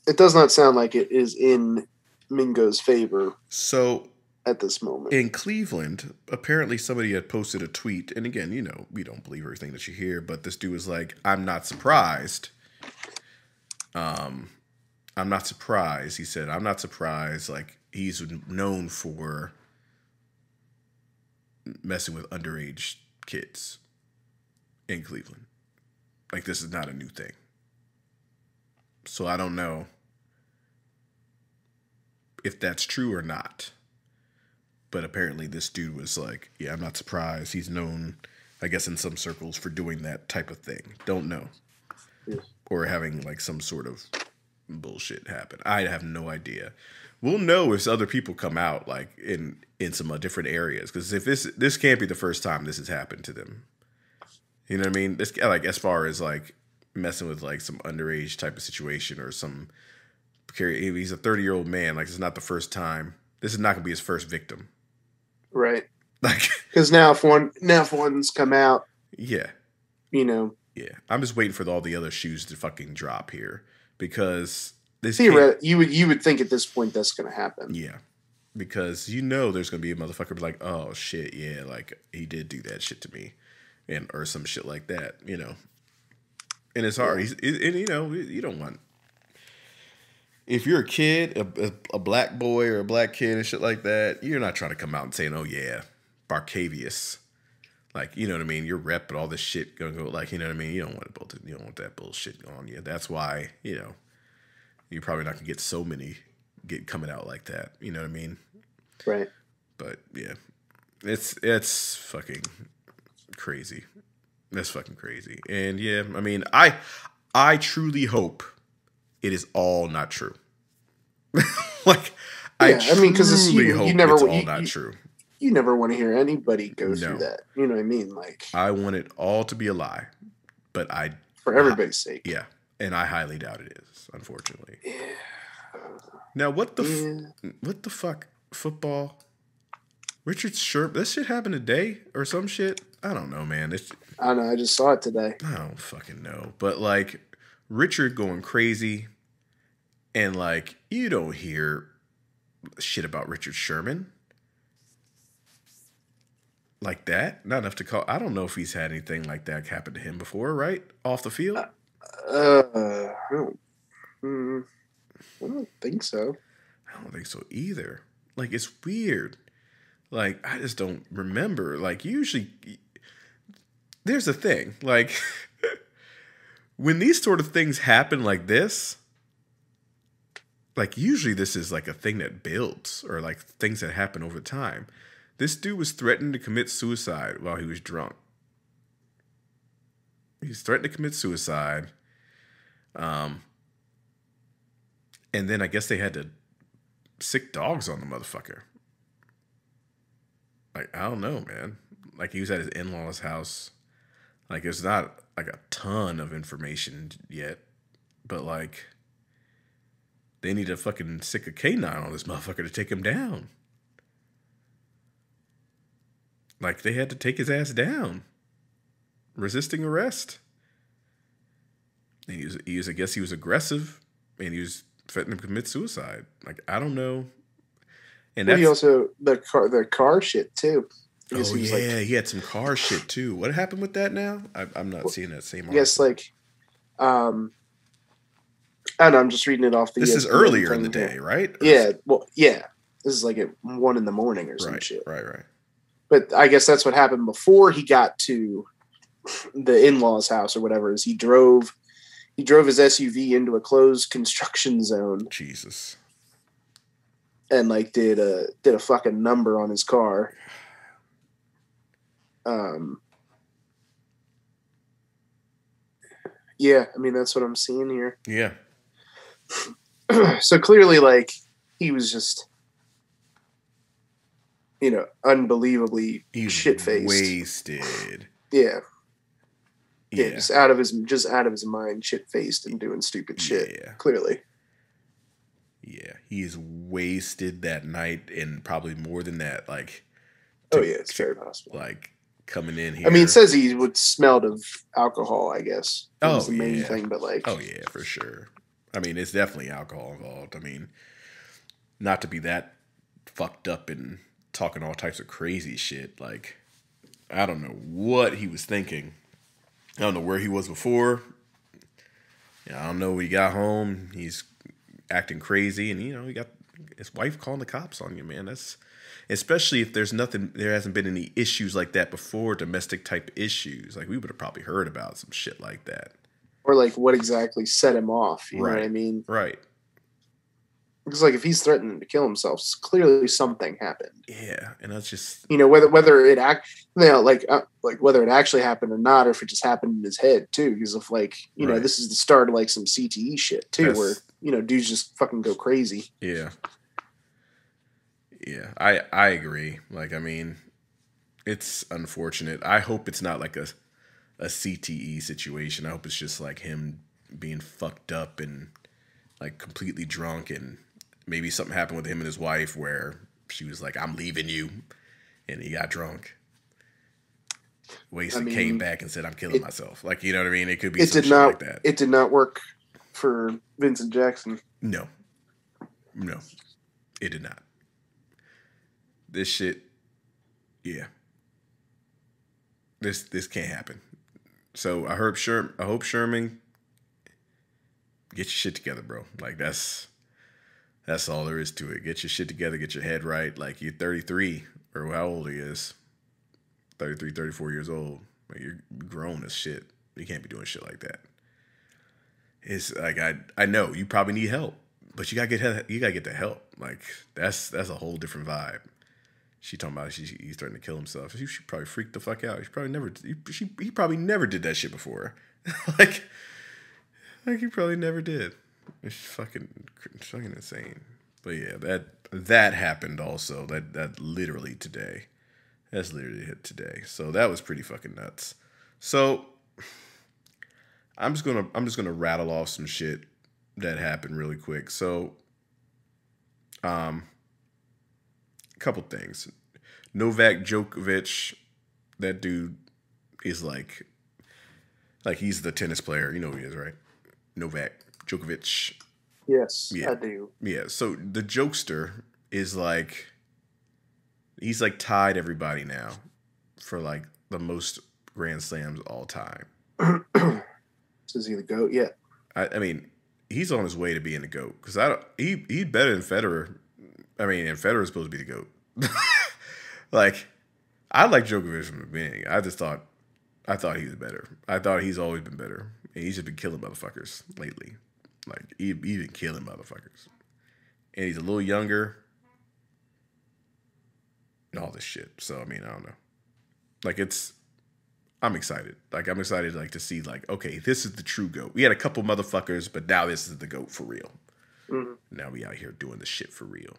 It does not sound like it is in Mingo's favor. So at this moment in Cleveland, apparently somebody had posted a tweet, and again, we don't believe everything that you hear, but this dude was like, "I'm not surprised." I'm not surprised. He said, "I'm not surprised." Like, he's known for messing with underage kids in Cleveland. Like, this is not a new thing. So I don't know if that's true or not. But apparently this dude was like, yeah, I'm not surprised. He's known, I guess, in some circles for doing that type of thing. Don't know. Yeah. Or having like some sort of bullshit happen. I have no idea. We'll know if other people come out like in some different areas. Because if this can't be the first time this has happened to them. You know what I mean? This, like, as far as like messing with like some underage type of situation or some, he's a 30-year-old man. Like, it's not the first time. This is not gonna be his first victim, right? Like, because now if one's come out, yeah, yeah. I'm just waiting for all the other shoes to fucking drop here because this. You would think at this point that's gonna happen. Yeah, because there's gonna be a motherfucker be like, oh shit, yeah, like he did do that shit to me, or some shit like that, And it's hard. You don't want. If you're a kid, a black boy or a black kid and shit like that, you're not trying to come out and saying, "Oh yeah, Barcavius," like, you know what I mean. Your rep and all this shit gonna go, like, you know what I mean. You don't want that bullshit on you. That's why you're probably not gonna get so many coming out like that. You know what I mean? Right. But yeah, it's fucking crazy. That's fucking crazy. And yeah, I mean, I truly hope it is all not true. Like, yeah, I mean, because you hope never, it's all not true. You never want to hear anybody go through that. You know what I mean? Like, I want it all to be a lie, but for everybody's sake. Yeah, and I highly doubt it is, unfortunately. Yeah. Now, what the fuck? Football? Richard Sherman? This shit happened today or some shit? I don't know, man. I don't know. I just saw it today. I don't fucking know. But like, Richard going crazy, and like, you don't hear shit about Richard Sherman like that. Not enough to call. I don't know if he's had anything like that happen to him before, right? Off the field. I don't think so. I don't think so either. Like, it's weird. Like, I just don't remember. Like, usually, there's a thing. Like, when these sort of things happen like this, like, usually this is like a thing that builds or like things that happen over time. This dude was threatening to commit suicide while he was drunk. He's threatened to commit suicide. And then I guess they had to sick dogs on the motherfucker. Like, I don't know, man. Like, he was at his in-laws' house. Like, there's not like a ton of information yet, but like, they need to fucking sick a canine on this motherfucker to take him down. Like, they had to take his ass down. Resisting arrest. And he was I guess he was aggressive, and he was threatening to commit suicide. Like, I don't know. And Well, he also the car shit too. Oh yeah, he had some car shit too. What happened with that now? I'm not seeing that same. Yes, like, I don't know. I'm just reading it off the. This is earlier in the day, right? Yeah. Well, yeah. This is like at 1 a.m. or some shit. Right. But I guess that's what happened before he got to the in-laws' house or whatever. Is he drove his SUV into a closed construction zone. Jesus. And like did a fucking number on his car. Yeah, I mean that's what I'm seeing here. Yeah. So clearly, like, he was just, unbelievably shit-faced, wasted. Yeah, just out of his mind, shit-faced and doing stupid shit. Yeah. Clearly. Yeah, he is wasted that night, and probably more than that. Like, it's very possible. Like, coming in here. I mean, it says he would smelled of alcohol, I guess. That was the main thing, but like, oh yeah, for sure. I mean, it's definitely alcohol involved. I mean, not to be that fucked up and talking all types of crazy shit. Like, I don't know what he was thinking. I don't know where he was before. I don't know when he got home. He's acting crazy, and he got his wife calling the cops on you, man. That's especially if there hasn't been any issues like that before, domestic type issues. Like, we would have probably heard about some shit like that. Or like what exactly set him off, you know what I mean? Right. Because like if he's threatening to kill himself, clearly something happened. Yeah, and that's just whether it whether it actually happened or not, or if it just happened in his head too. Because if this is the start of like some CTE shit too, where dudes just fucking go crazy. Yeah. Yeah, I agree. Like, I mean, it's unfortunate. I hope it's not like a CTE situation. I hope it's just like him being fucked up and like completely drunk, and maybe something happened with him and his wife where she was like, "I'm leaving you," and he got drunk, wasted, came back and said, "I'm killing myself." Like, you know what I mean? It could be some shit like that. It did not work for Vincent Jackson. No, it did not. This shit, yeah. This can't happen. So I hope Sherman, get your shit together, bro. Like, that's all there is to it. Get your shit together, get your head right. Like, you're 33, or how old he is. 33, 34 years old. Like, you're grown as shit. You can't be doing shit like that. It's like, I know you probably need help, but you gotta get the help. Like, that's a whole different vibe. She talking about he's threatening to kill himself. She probably freaked the fuck out. He probably never did that shit before. like he probably never did. It's fucking insane. But yeah, that happened also. That literally today. That's literally hit today. So that was pretty fucking nuts. So I'm just gonna rattle off some shit that happened really quick. So couple things. Novak Djokovic, that dude is like he's the tennis player. You know who he is, right? Novak Djokovic. Yes, yeah. I do. Yeah, so the jokester is like, he's like tied everybody now for like the most Grand Slams all time. So is he the GOAT yet? I mean, he's on his way to being the GOAT because he's better than Federer. I mean, and Federer's supposed to be the GOAT. Like, I like Djokovic from the beginning. I thought he was better. I thought he's always been better. And he's just been killing motherfuckers lately. Like, he's been killing motherfuckers. And he's a little younger. And all this shit. So, I mean, I don't know. Like, I'm excited. Like, I'm excited like to see, like, okay, this is the true GOAT. We had a couple motherfuckers, but now this is the GOAT for real. Mm-hmm. Now we out here doing the shit for real.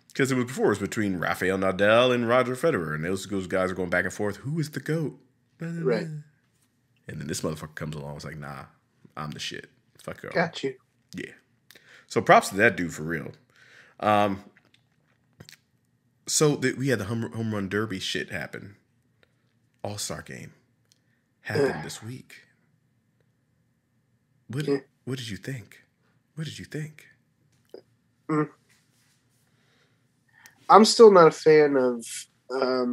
Because it was between Rafael Nadal and Roger Federer, and those guys are going back and forth. Who is the GOAT? Right. And then this motherfucker comes along. It's like, nah, I'm the shit. Fuck you. Got you. Yeah. So props to that dude for real. We had the home run derby shit happen. All-Star game happened this week. What did you think? What did you think? I'm still not a fan of I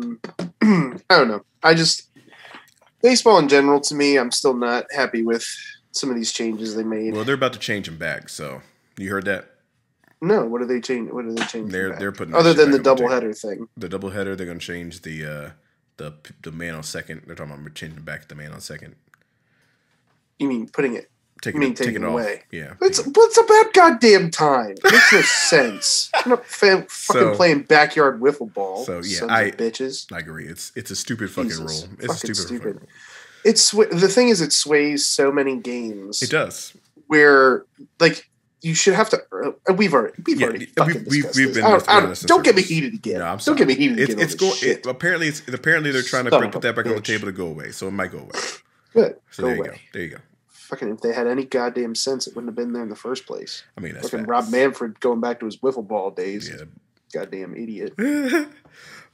don't know. Baseball in general, to me, I'm still not happy with some of these changes they made. Well, they're about to change them back, so you heard that? No, what are they changing? What are they changing? They're putting other than the doubleheader thing. The doubleheader, they're gonna change the man on second. They're talking about changing back the man on second. You mean taking it away? Yeah. It's about goddamn time. It makes no sense. I'm not fucking playing backyard wiffle ball. So yeah, bitches. I agree. It's a stupid fucking rule. It's a stupid rule. The thing is, it sways so many games. It does. Where like you should have to. We've already fucking discussed this. Don't get me heated again. No, I'm sorry. Don't get me heated again. Apparently they're trying to put that back on the table to go away. So it might go away. Good. So there you go. There you go. Fucking, if they had any goddamn sense, it wouldn't have been there in the first place. I mean, that's fucking Rob Manfred going back to his wiffle ball days. Yeah. Goddamn idiot.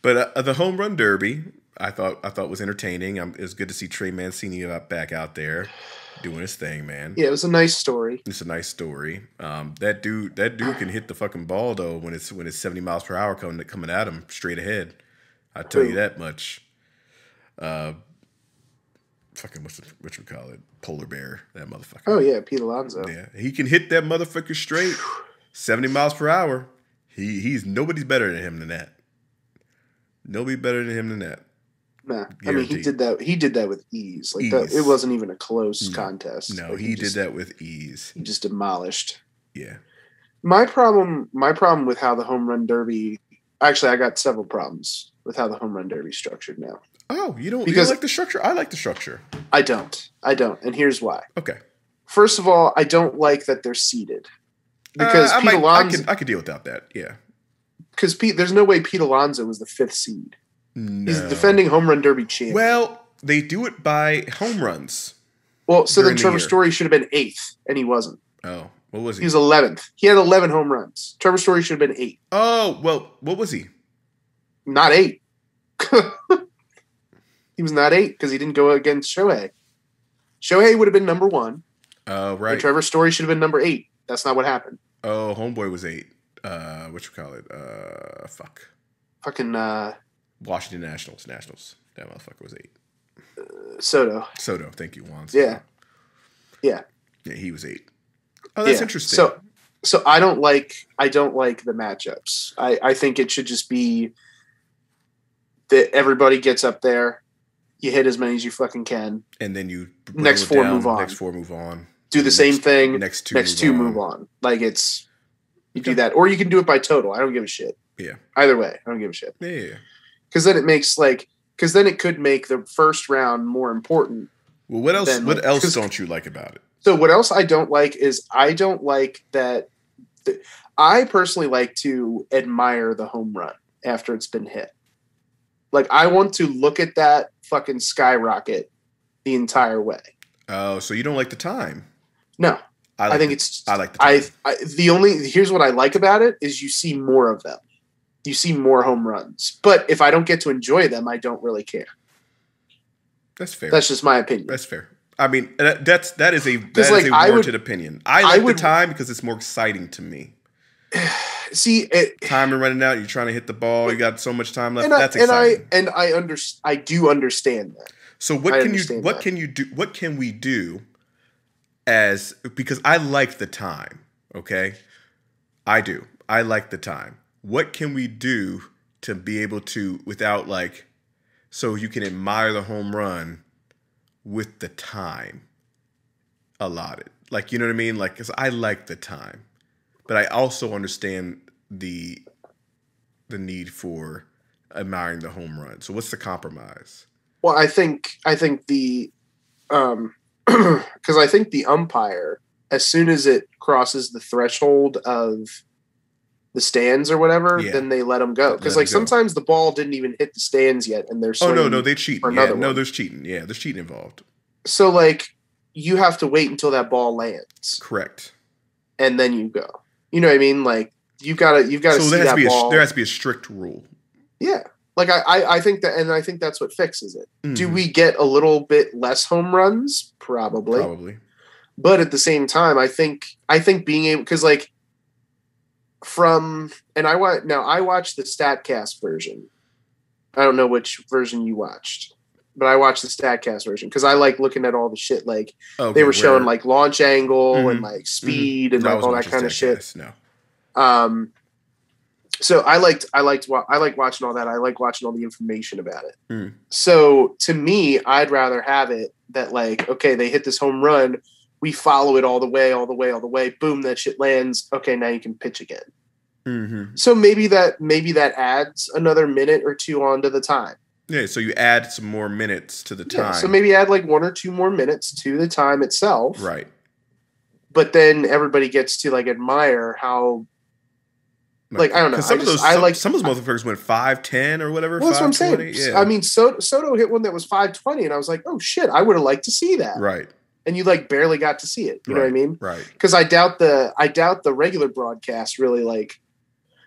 But the home run derby, I thought was entertaining. It was good to see Trey Mancini back out there doing his thing, man. Yeah, it was a nice story. It's a nice story. That dude can hit the fucking ball though when it's 70 miles per hour coming at him straight ahead. I tell you that much. Fucking what you call it? Polar bear, that motherfucker. Oh yeah, Pete Alonso. Yeah, he can hit that motherfucker straight, 70 miles per hour. He's nobody's better than him than that. Nobody better than him than that. Nah, guaranteed. I mean he did that with ease. Like ease. It wasn't even a close contest. No, like he did that with ease. He just demolished. Yeah. My problem with how the home run derby. Actually, I got several problems with how the home run derby is structured now. Oh, you don't like the structure? I like the structure. I don't. And here's why. Okay. First of all, I don't like that they're seeded. Because Pete Alonso... I could deal without that, yeah. Because there's no way Pete Alonso was the 5th seed. No. He's the defending home run derby champion. Well, they do it by home runs. Well, so then Trevor Story should have been 8th, and he wasn't. Oh, what was he? He was 11th. He had 11 home runs. Trevor Story should have been 8. Oh, well, what was he? Not 8. He was not 8 because he didn't go against Shohei. Shohei would have been number 1. Oh, right. And Trevor Story should have been number 8. That's not what happened. Oh, homeboy was 8. What you call it? Fucking Washington Nationals. That motherfucker was 8. Soto, thank you, Juan. Yeah, he was 8. Oh, that's interesting. So I don't like the matchups. I think it should just be that everybody gets up there, you hit as many as you fucking can, and then you next 4 move on. Do the same thing. Next two move on. Like you do that, or you can do it by total. I don't give a shit. Yeah. Either way, I don't give a shit. Yeah. Because then it could make the first round more important. Well, what else? What else don't you like about it? So what else I don't like is I don't like that. I personally like to admire the home run after it's been hit. Like I want to look at that fucking skyrocket the entire way. Oh, so you don't like the time? No, I like the time. Here's what I like about it is you see more of them. You see more home runs. But if I don't get to enjoy them, I don't really care. That's fair. That's just my opinion. That's fair. I mean, that is a warranted opinion. I like the time because it's more exciting to me. See, time and running out. You're trying to hit the ball. You got so much time left. That's exciting. I do understand that. So what can we do as because I like the time, okay? I do. I like the time. What can we do to be able to without like so you can admire the home run with the time allotted? Like, you know what I mean? Like, 'cause I like the time, but I also understand the need for admiring the home run. So what's the compromise? Well, I think the because I think the umpire, as soon as it crosses the threshold of the stands or whatever, then they let them go. Because like sometimes the ball didn't even hit the stands yet, and they're swinging. Oh no, they cheating. Yeah, no, there's cheating. Yeah, there's cheating involved. So like you have to wait until that ball lands. Correct. And then you go. You know what I mean? Like you've got to so see that ball. There has to be a strict rule. Yeah. Like I think that, and I think that's what fixes it. Mm-hmm. Do we get a little bit less home runs? Probably. But at the same time, I think being able, because like I watched the Statcast version. I don't know which version you watched, but I watched the Statcast version because I like looking at all the shit. Like they were showing like launch angle and like speed and like all that kind of shit. No. So I like watching all that. I like watching all the information about it. Mm. So to me, I'd rather have it that like, okay, they hit this home run. We follow it all the way. Boom, that shit lands. Okay, now you can pitch again. Mm-hmm. So maybe that adds another minute or two onto the time. Yeah, so you add some more minutes to the time. Yeah, so maybe add like 1 or 2 more minutes to the time itself. Right. But then everybody gets to like admire how. Like, I don't know. Some of those motherfuckers went 5.10 or whatever. Well, that's what I'm saying. Yeah. I mean, Soto hit one that was 5.20, and I was like, oh shit, I would have liked to see that. Right. And you like barely got to see it. You know what I mean? Right. Because I doubt the regular broadcast really like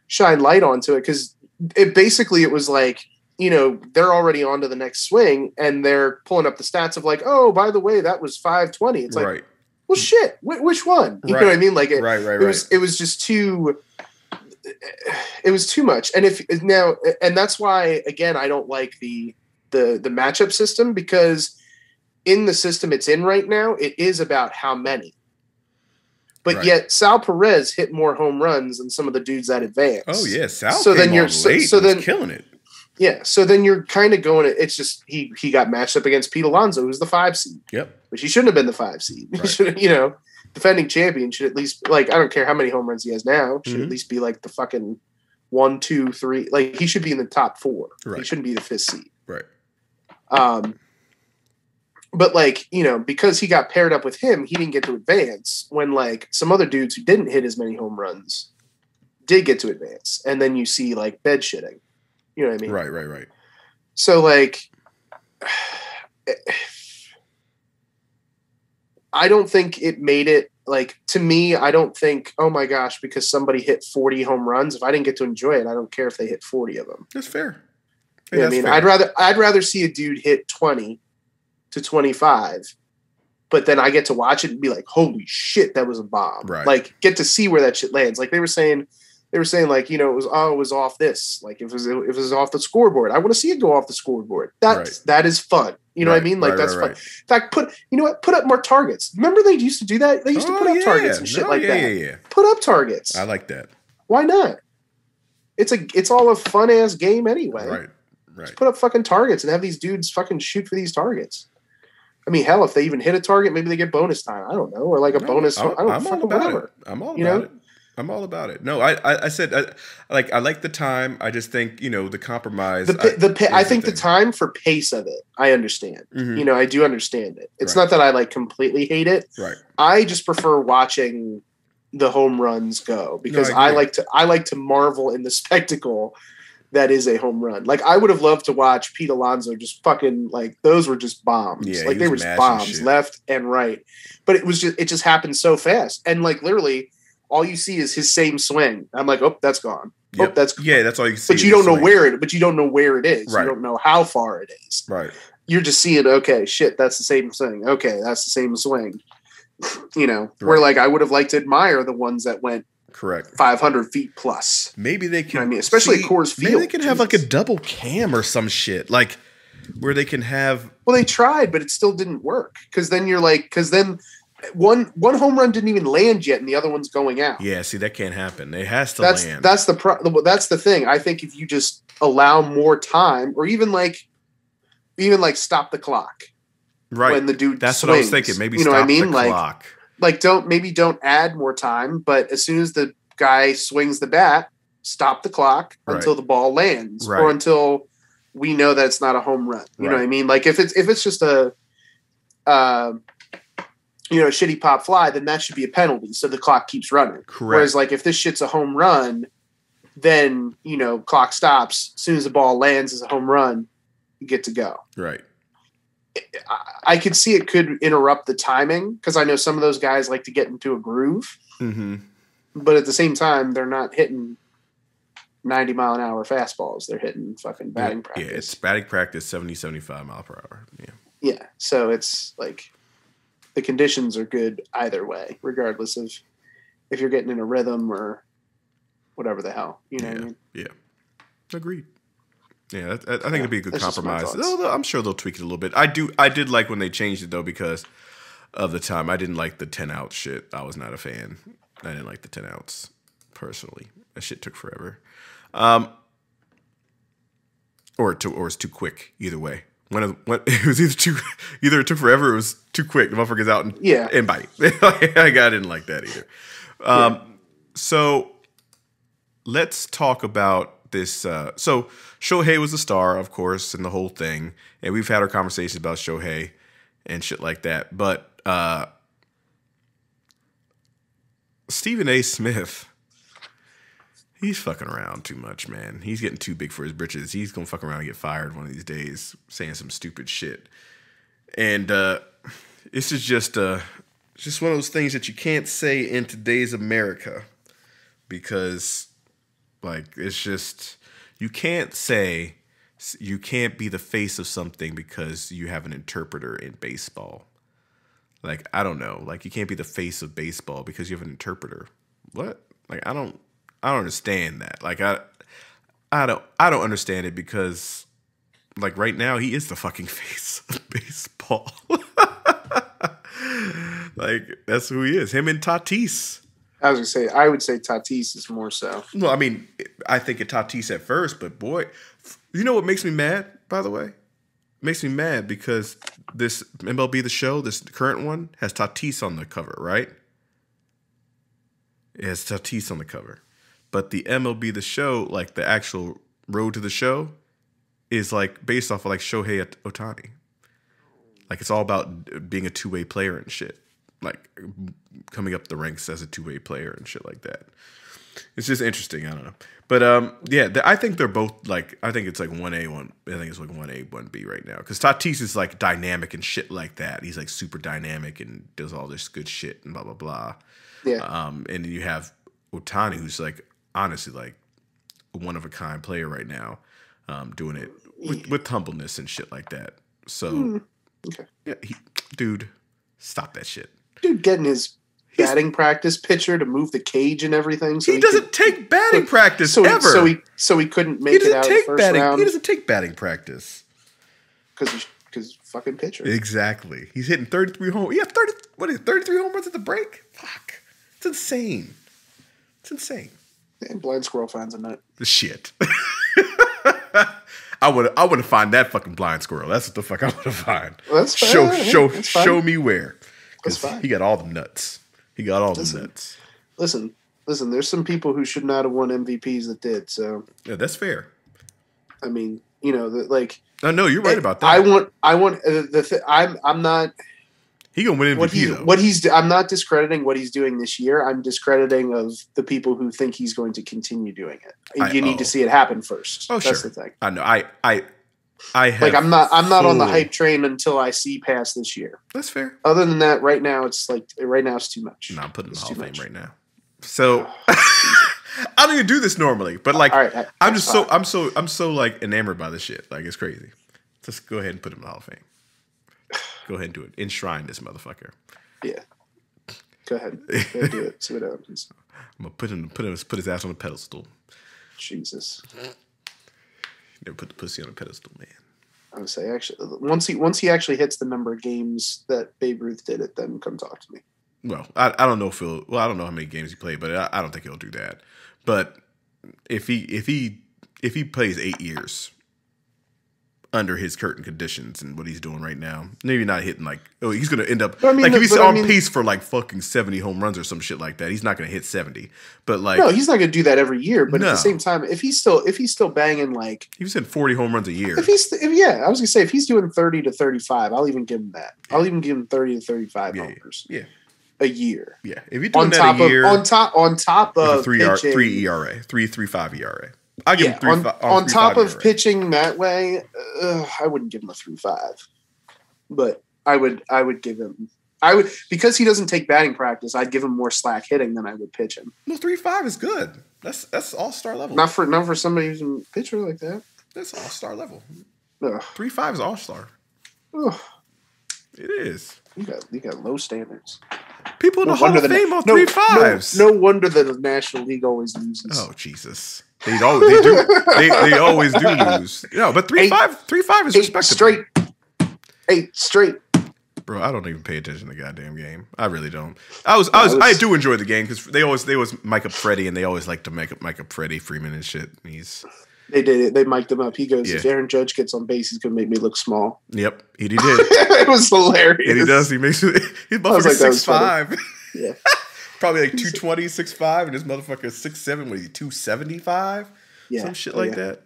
shine light onto it, because it was like, you know, they're already on to the next swing and they're pulling up the stats of like, oh, by the way, that was 5.20. It's like, well, shit, which one? You know what I mean? Like, it was just too. It was too much, and that's why again I don't like the matchup system, because in the system it's in right now, it is about how many. But yet Sal Perez hit more home runs than some of the dudes that advanced. Oh yeah, Sal. So then you're killing it. Yeah, so then you're kind of going. It's just he got matched up against Pete Alonso, who's the 5 seed. Yep. Which he shouldn't have been the 5 seed. Right. He should, you know. Defending champion should at least, like, I don't care how many home runs he has now, should at least be like the fucking 1, 2, 3. Like, he should be in the top 4. Right. He shouldn't be the 5th seed. Right. But like, you know, because he got paired up with him, he didn't get to advance, when like some other dudes who didn't hit as many home runs did get to advance. And then you see like bed shitting. You know what I mean? Right. So like, I don't think it made it, like, to me, I don't think, oh my gosh, because somebody hit 40 home runs, if I didn't get to enjoy it, I don't care if they hit 40 of them. That's fair. You know what I mean? Fair. I'd rather see a dude hit 20 to 25, but then I get to watch it and be like, holy shit, that was a bomb. Right. Like, get to see where that shit lands. Like they were saying like, you know, it was off this. Like it was off the scoreboard. I want to see it go off the scoreboard. That is fun. You know what I mean? Like that's fun. In fact, put up more targets. Remember they used to do that? They used to put up targets and shit like that. Yeah. Put up targets. I like that. Why not? It's all a fun ass game anyway. Right. Just put up fucking targets and have these dudes fucking shoot for these targets. I mean, hell, if they even hit a target, maybe they get bonus time. I don't know, or like a bonus. I'm all about it. I'm all about it. No, I said I like the time. I just think, you know, the compromise. I think the time for pace of it, I understand. Mm-hmm. You know, I do understand it. It's not that I like completely hate it. Right. I just prefer watching the home runs go, because I like to marvel in the spectacle that is a home run. Like I would have loved to watch Pete Alonso just fucking, like, those were just bombs. Yeah, like they were just bombs left and right. But it just happened so fast, and like literally. All you see is his same swing. I'm like, oh, that's gone. Yep. Oh, that's gone. Yeah, that's all you see. But you don't know where it. But you don't know where it is. Right. You don't know how far it is. Right. You're just seeing. Okay, shit, that's the same swing. Okay, that's the same swing. You know, where like I would have liked to admire the ones that went correct 500 feet plus. Maybe they can. You know what I mean, especially at Coors Field. Maybe they can have like a double cam or some shit, like where they can have. Well, they tried, but it still didn't work. Because then you're like, one home run didn't even land yet, and the other one's going out. Yeah, see, that can't happen. It has to land. That's the thing. I think if you just allow more time, or even like stop the clock, right? When the dude that's swings, what I was thinking. Maybe you know stop what I mean? the clock. Like don't add more time, but as soon as the guy swings the bat, stop the clock until the ball lands, or until we know that it's not a home run. You know what I mean? Like if it's just a shitty pop fly, then that should be a penalty. So the clock keeps running. Correct. Whereas like if this shit's a home run, then, clock stops. As soon as the ball lands as a home run, you get to go. Right. I could see it could interrupt the timing because I know some of those guys like to get into a groove. Mm-hmm. But at the same time, they're not hitting 90-mile-an-hour fastballs. They're hitting fucking batting practice. Yeah, it's batting practice, 70, 75 mile per hour. Yeah. Yeah. So it's like the conditions are good either way, regardless of if you're getting in a rhythm or whatever the hell. You know what I mean? Yeah. Agreed. Yeah, I think it'd be a good compromise. I'm sure they'll tweak it a little bit. I did like when they changed it, though, because of the time. I didn't like the 10-out shit. I was not a fan. I didn't like the 10 outs, personally. That shit took forever. Or it's too quick, either way. It was either it took forever or it was too quick. The motherfucker's out and bite. I didn't like that either. So let's talk about this. So Shohei was the star, of course, in the whole thing. And we've had our conversations about Shohei and shit like that. But Stephen A. Smith, he's fucking around too much, man. He's getting too big for his britches. He's going to fuck around and get fired one of these days saying some stupid shit. And this is just one of those things that you can't say in today's America because, like, it's just, you can't be the face of something because you have an interpreter in baseball. Like, I don't know. Like, you can't be the face of baseball because you have an interpreter. What? Like, I don't understand that. Like, I don't understand it because, like, right now he is the fucking face of baseball. Like, that's who he is. Him and Tatis. I was gonna say, I would say Tatis is more so. Well, I mean, I think of Tatis at first, but boy, you know what makes me mad, by the way? Makes me mad because this MLB The Show, this current one, has Tatis on the cover, right? It has Tatis on the cover. But the MLB The Show, like the actual road to the show, is like based off of like Shohei Ohtani. Like it's all about being a two-way player and shit. Like coming up the ranks as a two-way player and shit like that. It's just interesting. I don't know. But I think they're both like, I think it's like 1A, I think it's like 1A, 1B right now. Because Tatis is like dynamic and shit like that. He's like super dynamic and does all this good shit and blah, blah, blah. Yeah. And then you have Ohtani, who's like, honestly, like a one-of-a-kind player right now, doing it with humbleness and shit like that. So, yeah, dude, stop that shit. Dude, getting his batting practice pitcher to move the cage and everything. So he doesn't take batting practice ever. So he couldn't make it out of the first round. He doesn't take batting practice because fucking pitcher. Exactly. He's hitting 33 home. Yeah, 33 home runs at the break. Fuck, it's insane. It's insane. And blind squirrel finds a nut. The shit. I would find that fucking blind squirrel. That's what the fuck I would have find. Well, that's fine. Show me where. That's fine. He got all the nuts. He got all the nuts. Listen. There's some people who should not have won MVPs that did. So yeah, that's fair. I mean, like. No, you're right about that. I'm not. He gonna win MVP though. I'm not discrediting what he's doing this year. I'm discrediting of the people who think he's going to continue doing it. You need to see it happen first. Oh, that's sure. the thing. I know. I have like I'm not on the hype train until I see past this year. That's fair. Other than that, right now it's too much. No, I'm putting in the Hall of Fame right now. So I don't even do this normally, but like right, I'm so like enamored by this shit. Like it's crazy. Just go ahead and put him in the Hall of Fame. Go ahead and do it. Enshrine this motherfucker. Yeah. Go ahead. Go do it. See what happens. I'm gonna put his ass on a pedestal. Jesus. Never put the pussy on a pedestal, man. I would say actually once he actually hits the number of games that Babe Ruth did it, then come talk to me. Well, I don't know if he'll. Well, I don't know how many games he played, but I don't think he'll do that. But if he plays 8 years under his current conditions and what he's doing right now, maybe not hitting like, he's going to end up like if he's on pace for like fucking 70 home runs or some shit like that. He's not going to hit 70, but like no, he's not going to do that every year. But at the same time, if he's still banging like he was hitting 40 home runs a year. I was going to say if he's doing 30 to 35, I'll even give him that. Yeah. I'll even give him 30 to 35 homers. Yeah. A year. Yeah. If you're doing that a year on top of pitching, 3 ERA, 3.35 ERA. I give him 3 on top of pitching that way. I wouldn't give him a 3.5, but I would give him. Because he doesn't take batting practice. I'd give him more slack hitting than I would pitch him. No, 3.5 is good. That's all-star level. Not for somebody who's a pitcher like that. That's all-star level. 3.5 is all-star. Ugh. It is. You got low standards. People in the Hall of Fame on 3.5s. No wonder the National League always loses. Oh Jesus. They do. They always do lose. No, but 3.5 is respectable. 8 straight. Bro, I don't even pay attention to the goddamn game. I really don't. I do enjoy the game because they always mic up Freddie and they always like to mic up Freddie Freeman and shit. They did it. They mic'd him up. He goes, if Aaron Judge gets on base, he's gonna make me look small. Yep, he did. It was hilarious. And he does. He makes it. He's motherfucker 6'5". Yeah. Probably like 220, 6'5", and this motherfucker 6'7", what is he, 275? Yeah. Some shit like that.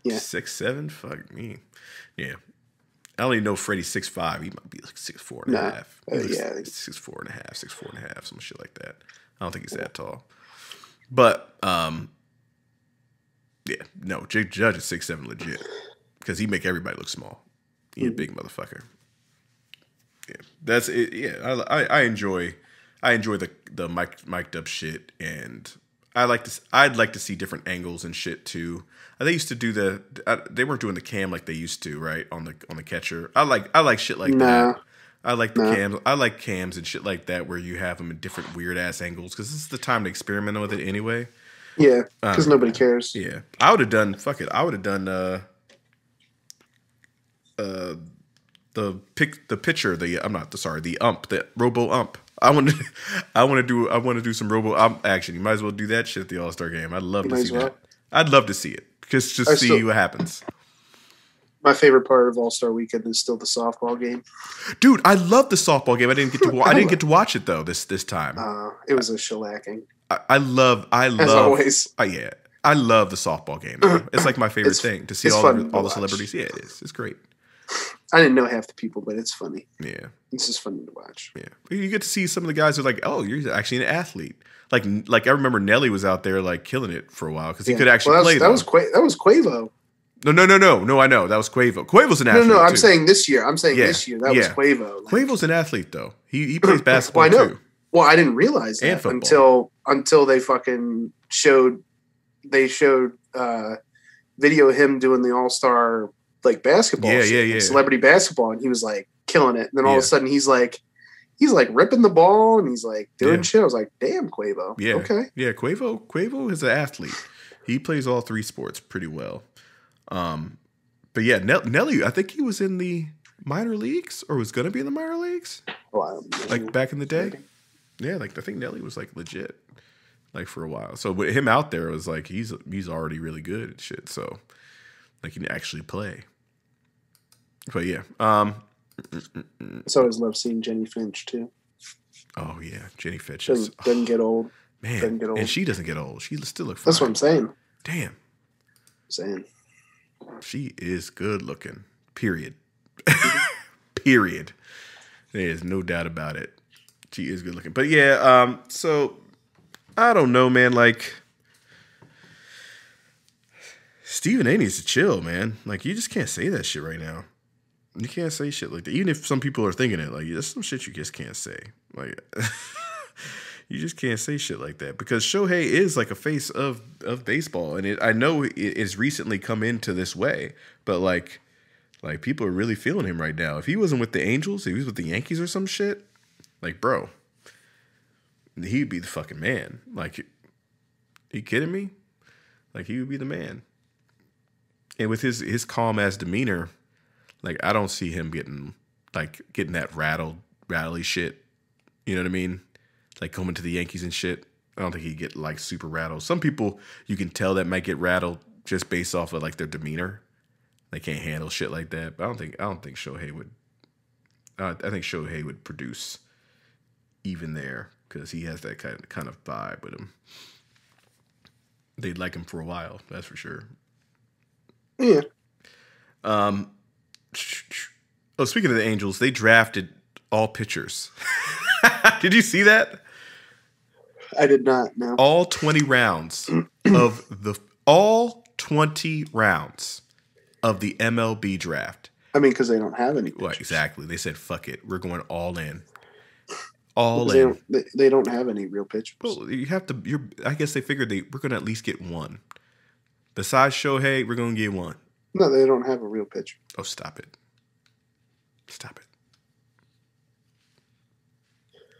Yeah. 6'7", fuck me. Yeah. I only know Freddie's 6'5". He might be like 6'4" and a half. 6'4" and a half, 6'4" and a half, some shit like that. I don't think he's that tall. But yeah, no, Jake Judge is 6'7" legit. Because he make everybody look small. He a big motherfucker. Yeah. That's it. Yeah. I enjoy the mic'd up shit, and I'd like to see different angles and shit too. They used to do they weren't doing the cam like they used to, right? On the catcher. I like shit like that. I like the cams. I like cams and shit like that where you have them in different weird ass angles because this is the time to experiment with it anyway. Yeah, because nobody cares. Yeah, I would have done. Fuck it, I would have done. The pitcher. The ump. The robo ump. I want to do some robo ump action. You might as well do that shit at the All-Star game. I'd love to see that. I'd love to see it. Just see what happens. My favorite part of All-Star Weekend is still the softball game. Dude, I love the softball game. I didn't get to watch it though this time. It was a shellacking. I love as always. Yeah. I love the softball game. It's like my favorite thing to see all the celebrities. Yeah, it is. It's great. I didn't know half the people, but it's funny. Yeah. It's just funny to watch. Yeah. You get to see some of the guys who are like, oh, you're actually an athlete. Like I remember Nelly was out there like killing it for a while because he could actually play. That was Quavo. No, I know. That was Quavo. Quavo's an athlete. No, I'm saying this year. This year. That was Quavo. Quavo's an athlite though. He plays basketball well, I know. too. Well, I didn't realize that until they fucking showed video of him doing the All-Star like basketball celebrity basketball, and he was like killing it. And then all of a sudden he's like ripping the ball and he's like doing shit. I was like, damn, Quavo. Yeah. Okay. Yeah, Quavo is an athlete. He plays all three sports pretty well. But yeah, Nelly, I think he was in the minor leagues or was going to be in the minor leagues. Like back in the day. Maybe. Yeah, like I think Nelly was like legit like for a while. So with him out there, it was like he's already really good at shit. So like he can actually play. But yeah. So I always love seeing Jenny Finch too. Oh yeah, Jenny Finch doesn't get old. Man, doesn't get old. And she doesn't get old. She still looks fine. That's what I'm saying. Damn. Saying. She is good looking. Period. Period. There is no doubt about it. She is good looking. But yeah, so I don't know, man. Like Stephen A needs to chill, man. Like you just can't say that shit right now. You can't say shit like that. Even if some people are thinking it, like there's some shit you just can't say. Like you just can't say shit like that because Shohei is like a face of baseball, and I know it has recently come into this way, but like people are really feeling him right now. If he wasn't with the Angels, if he was with the Yankees or some shit, like bro, he'd be the fucking man. Like, are you kidding me? Like he would be the man. And with his calm ass demeanor, like I don't see him getting that rattly shit. You know what I mean? like coming to the Yankees and shit. I don't think he'd get like super rattled. Some people you can tell that might get rattled just based off of like their demeanor. They can't handle shit like that. But I don't think Shohei would. I think Shohei would produce even there because he has that kind of vibe with him. They'd like him for a while, that's for sure. Yeah. Oh, speaking of the Angels, they drafted all pitchers. Did you see that? I did not. No. All 20 rounds of the MLB draft. I mean, because they don't have any pitchers. Well, exactly. They said, "Fuck it, we're going all in." All in. They don't have any real pitchers. Well, you have to. I guess they figured we're going to at least get one. Besides Shohei, we're going to get one. No, they don't have a real pitcher. Oh, stop it! Stop it!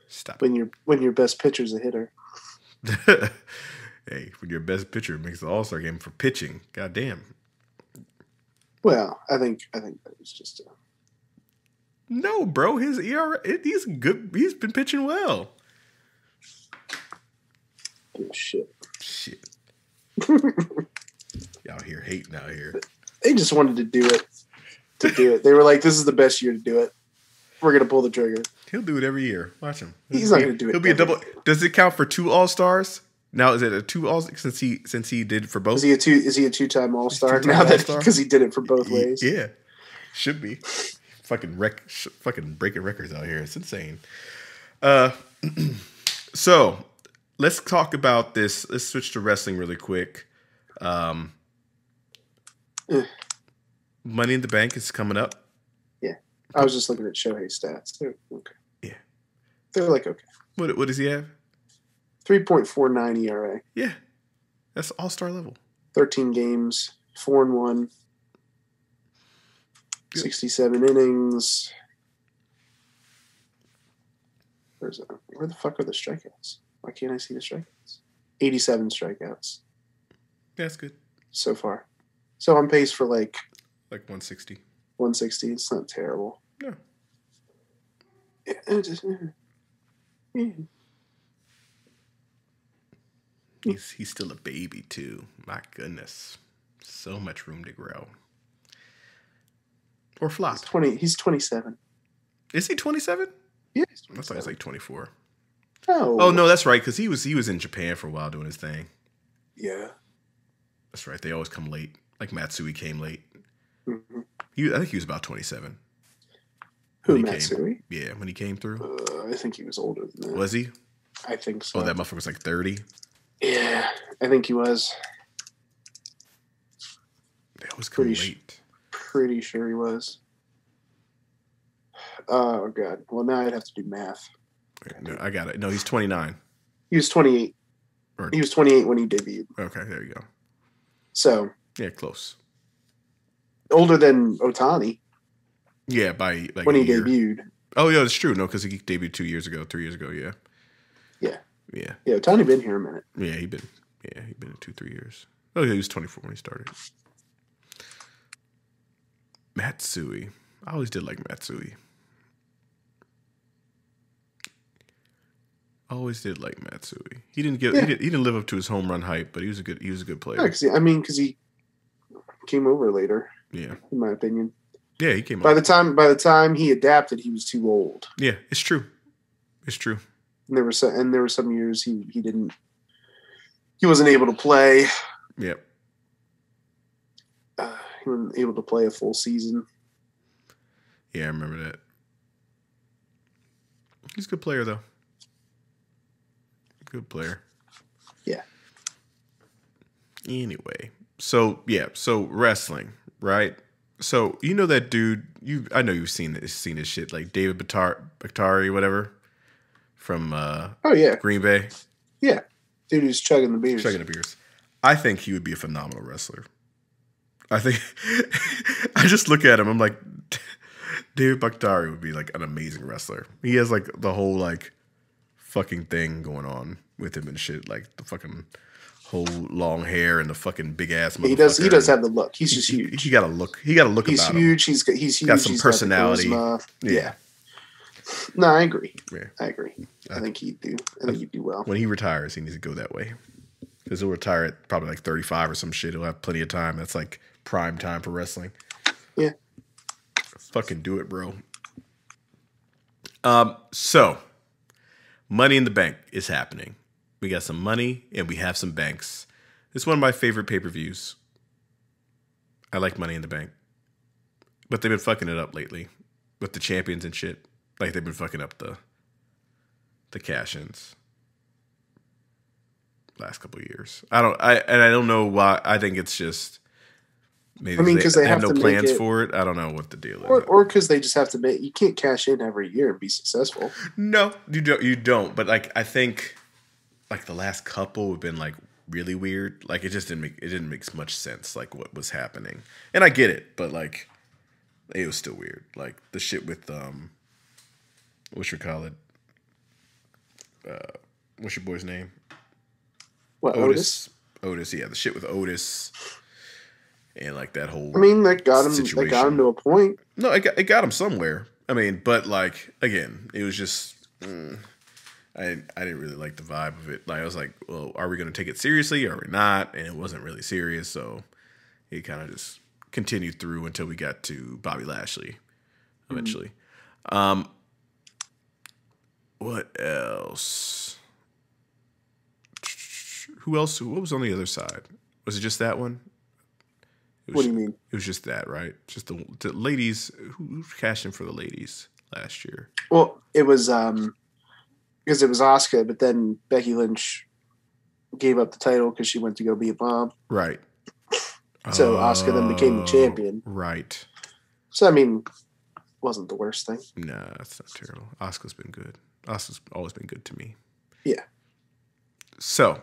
Stop it! When your best pitcher's a hitter. Hey, when your best pitcher makes the All-Star game for pitching, goddamn. Well, I think that was just a... No, bro. His ERA, he's good. He's been pitching well. Oh, shit. Y'all here hating out here. They just wanted to do it. They were like, "This is the best year to do it. We're gonna pull the trigger." He'll do it every year. Watch him. He's not gonna do it. He'll be a double. Does it count for 2 All-Stars? Now is it a 2 All since he did it for both? Is he a 2-time All-Star now that because he did it for both ways? Yeah, should be. Fucking breaking records out here. It's insane. So let's talk about this. Let's switch to wrestling really quick. Money in the Bank is coming up. Yeah, I was just looking at Shohei's stats. They're okay. Yeah, they're like okay. What does he have? 3.49 ERA. Yeah, that's All-Star level. 13 games, 4-1. 67 innings. Where the fuck are the strikeouts? Why can't I see the strikeouts? 87 strikeouts. Yeah, that's good. So far. So on pace for like 160. 160. It's not terrible. No. He's still a baby too. My goodness. So much room to grow. Or flop. He's 27. Is he 27? Yeah, he's 27. I thought he was like 24. Oh no, that's right, because he was in Japan for a while doing his thing. Yeah. That's right. They always come late. Like Matsui came late. Mm-hmm. I think he was about 27. Who, Matsui? Yeah, when he came through. I think he was older than that. Was he? I think so. Oh, that motherfucker was like 30? Yeah, I think he was. They always come late. Pretty sure he was. Oh, God. Well, now I'd have to do math. No, I got it. No, he's 29. He was 28. He was 28 when he debuted. Okay, there you go. So. Yeah, close. Older than Ohtani. Yeah, by like when he debuted. Oh, yeah, it's true. No, because he debuted 3 years ago. Yeah. Yeah. Yeah. Yeah, Ohtani been here a minute. Yeah, he been in 2-3 years. Oh, yeah, he was 24 when he started. Matsui. I always did like Matsui. He didn't live up to his home run hype, but he was a good player. Yeah, because he came over later. Yeah, in my opinion. Yeah, he came. By the time he adapted, he was too old. Yeah, it's true. And there were some years he wasn't able to play. Yep. He wasn't able to play a full season. Yeah, I remember that. He's a good player, though. Good player. Yeah. Anyway, so wrestling, right? So you know that dude? I know you've seen his shit, like David Bakhtiari, whatever, from Green Bay. Yeah, dude who's chugging the beers. I think he would be a phenomenal wrestler. I think I just look at him. I'm like, David Bakhtiari would be like an amazing wrestler. He has like the whole like fucking thing going on with him and shit, like the fucking whole long hair and the fucking big ass motherfucker. He does have the look. He's just huge. He got a look. He's about huge. He's huge. Got some personality. Yeah. No, I agree. Yeah. I agree. I think he'd do. I think he'd do well. When he retires, he needs to go that way. Because he'll retire at probably like 35 or some shit. He'll have plenty of time. That's like prime time for wrestling. Yeah. Fucking do it, bro. So, Money in the Bank is happening. We got some money and we have some banks. It's one of my favorite pay-per-views. I like Money in the Bank. But they've been fucking it up lately with the champions and shit. Like they've been fucking up the cash-ins last couple of years. I don't know why. I think it's just maybe because they have no to plans make it, for it. I don't know what the deal is. Or because they just have to make. You can't cash in every year and be successful. No, you don't. You don't. But like, I think like the last couple have been like really weird. Like it didn't make much sense. Like what was happening, and I get it, but like it was still weird. Like the shit with what you call it? What's your boy's name? What, Otis? Otis, yeah, the shit with Otis, and like that whole. I mean, that got him. situation. That got him to a point. No, it got him somewhere. I mean, but like again, it was just. I didn't really like the vibe of it. Like I was like, well, are we going to take it seriously? Or are we not? And it wasn't really serious, so it kind of just continued through until we got to Bobby Lashley eventually. What else? Who else? What was on the other side? Was it just that one? What do you mean? It was just that, right? Just the ladies. Who cashed in for the ladies last year? Well, it was because it was Asuka, but then Becky Lynch gave up the title because she went to go be a mom. Right. So Asuka then became the champion. Right. So I mean, wasn't the worst thing. Nah, that's not terrible. Asuka's been good. Asuka's always been good to me. Yeah. So,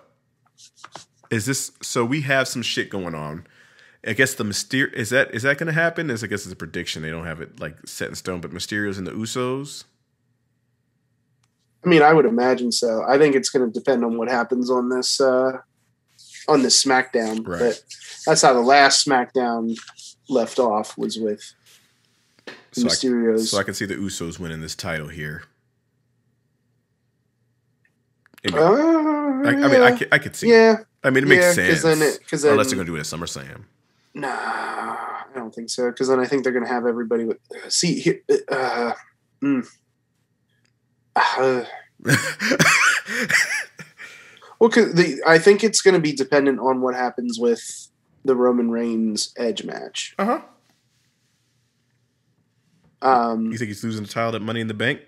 so we have some shit going on. I guess the Mysterio, is that going to happen? I guess it's a prediction. They don't have it like set in stone, but Mysterio's and the Usos. I mean, I would imagine so. I think it's going to depend on what happens on this SmackDown. Right. But that's how the last SmackDown left off, was with Mysterios. So I can see the Usos winning this title here. I mean, I could see. Yeah. I mean, it makes sense. Cause then, unless they're going to do it at SummerSlam. Nah, I don't think so. Because then I think they're going to have everybody with. See, here, well, I think it's going to be dependent on what happens with the Roman Reigns Edge match. You think he's losing the title at Money in the Bank?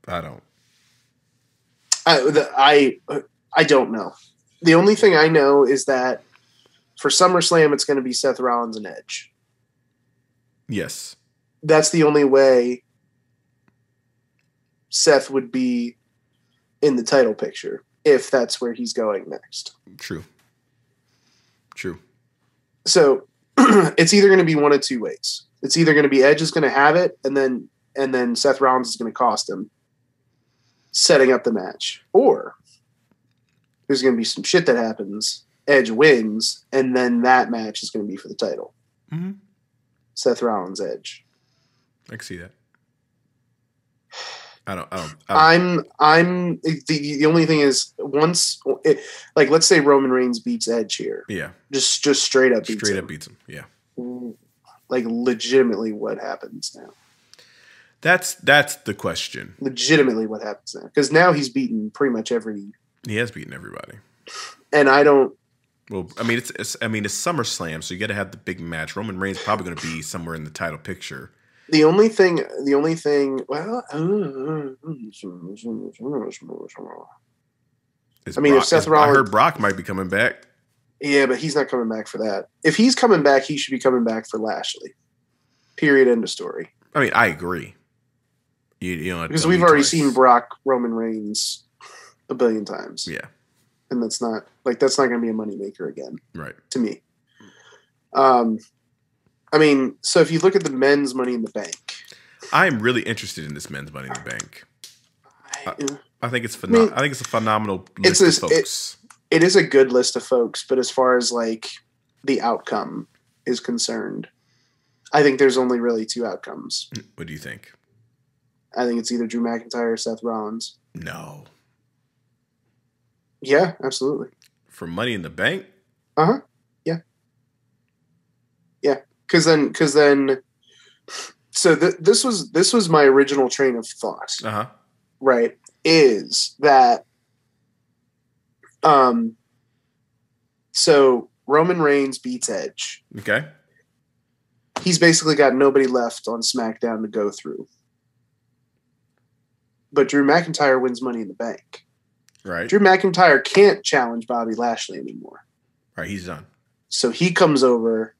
I don't. I don't know. The only thing I know is that for SummerSlam, it's going to be Seth Rollins and Edge. Yes. That's the only way Seth would be in the title picture, if that's where he's going next. True. So it's either going to be one of two ways. It's either going to be Edge is going to have it, and then Seth Rollins is going to cost him, setting up the match. Or there's going to be some shit that happens, Edge wins, and then that match is going to be for the title. Mm-hmm. Seth Rollins Edge. I can see that. The only thing is let's say Roman Reigns beats Edge here. Yeah. Just straight up beats him. Beats him. Yeah. Like legitimately what happens now? That's the question. Legitimately what happens now? Because now he's beaten pretty much he has beaten everybody. And I don't. Well, I mean, it's SummerSlam, so you got to have the big match. Roman Reigns probably going to be somewhere in the title picture. The only thing. Well, if Seth Rollins, I heard Brock might be coming back. Yeah, but he's not coming back for that. If he's coming back, he should be coming back for Lashley. Period. End of story. I mean, I agree. You know, because we've already seen Brock Roman Reigns a billion times. Yeah. And that's not going to be a moneymaker again. Right. To me. I mean, so if you look at the men's Money in the Bank. I'm really interested in this men's Money in the Bank. I think it's I think it's a phenomenal list of folks. It is a good list of folks, but as far as like the outcome is concerned, I think there's only really two outcomes. What do you think? I think it's either Drew McIntyre or Seth Rollins. No. Yeah, absolutely. For Money in the Bank? Uh-huh. Yeah. Yeah. Because then, so this was my original train of thought. Uh-huh. Right. Is that, so Roman Reigns beats Edge. Okay. He's basically got nobody left on SmackDown to go through. But Drew McIntyre wins Money in the Bank. Right. Drew McIntyre can't challenge Bobby Lashley anymore. Right, he's done. So he comes over,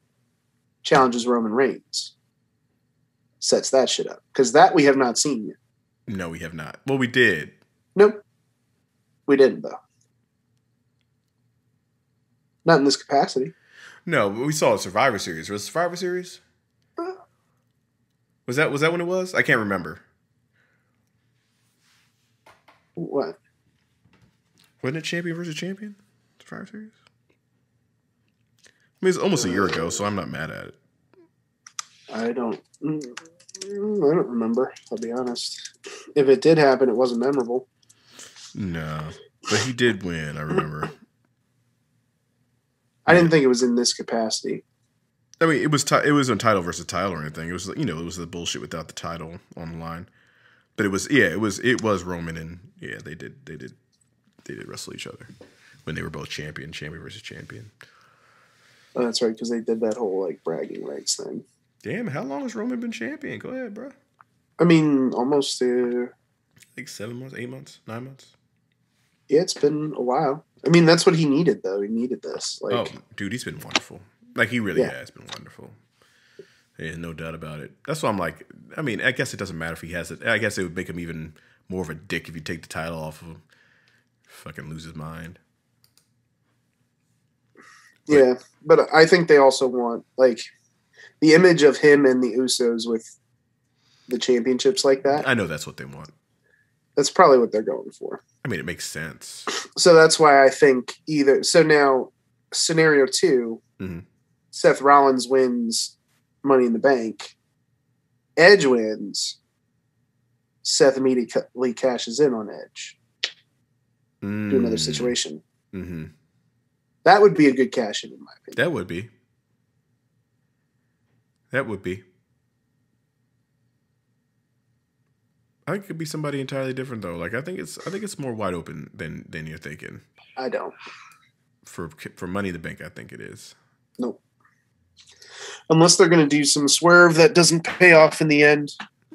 challenges Roman Reigns, sets that shit up. Because that we have not seen yet. No, we have not. Well, we did. Nope. We didn't, though. Not in this capacity. No, but we saw a Survivor Series. Was it Survivor Series? Was that when it was? I can't remember. What? Wasn't it champion versus champion? Survivor Series? I mean, it's almost a year ago, so I'm not mad at it. I don't remember, I'll be honest. If it did happen, it wasn't memorable. No, but he did win, I remember. I didn't think it was in this capacity. I mean, it was on title versus title or anything. It was, it was the bullshit without the title on the line. But it was Roman and they did wrestle each other when they were both champion versus champion. Oh, that's right, because they did that whole bragging rights thing. Damn, how long has Roman been champion? Go ahead, bro. I mean, almost 7 months, 8 months, 9 months. Yeah, it's been a while. I mean, that's what he needed, though. He needed this. Oh, dude, he's been wonderful. He really has been wonderful. There's no doubt about it. That's why I'm like, I mean, I guess it doesn't matter if he has it. I guess it would make him even more of a dick if you take the title off of him. Fucking lose his mind. Yeah, but I think they also want, the image of him and the Usos with the championships like that. I know that's what they want. That's probably what they're going for. I mean, it makes sense. So that's why I think so now, scenario 2, Seth Rollins wins Money in the Bank. Edge wins. Seth immediately cashes in on Edge. Do another situation. Mm-hmm. That would be a good cash in my opinion. That would be. I think it could be somebody entirely different though. I think it's more wide open than you're thinking. I don't. For Money in the Bank, I think it is. Nope. Unless they're going to do some swerve that doesn't pay off in the end,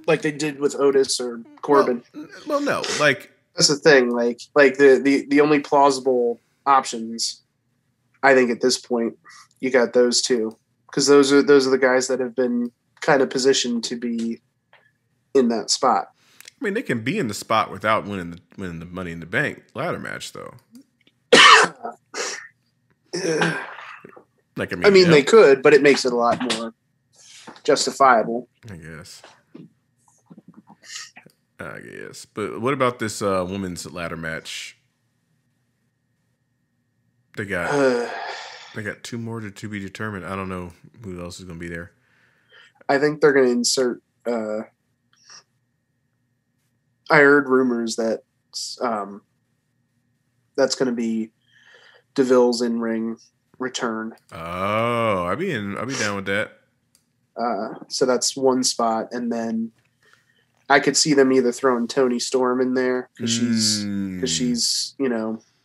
like they did with Otis or Corbin. Well no. That's the thing. The only plausible options, I think at this point, you got those two, because those are the guys that have been kind of positioned to be in that spot. I mean, they can be in the spot without winning the Money in the Bank ladder match, though. They could, but it makes it a lot more justifiable. I guess. But what about this women's ladder match? They got 2 more to be determined. I don't know who else is going to be there. I think they're going to insert. I heard rumors that that's going to be DeVille's in-ring return. Oh, I'll be down with that. So that's one spot, and then I could see them either throwing Toni Storm in there because she's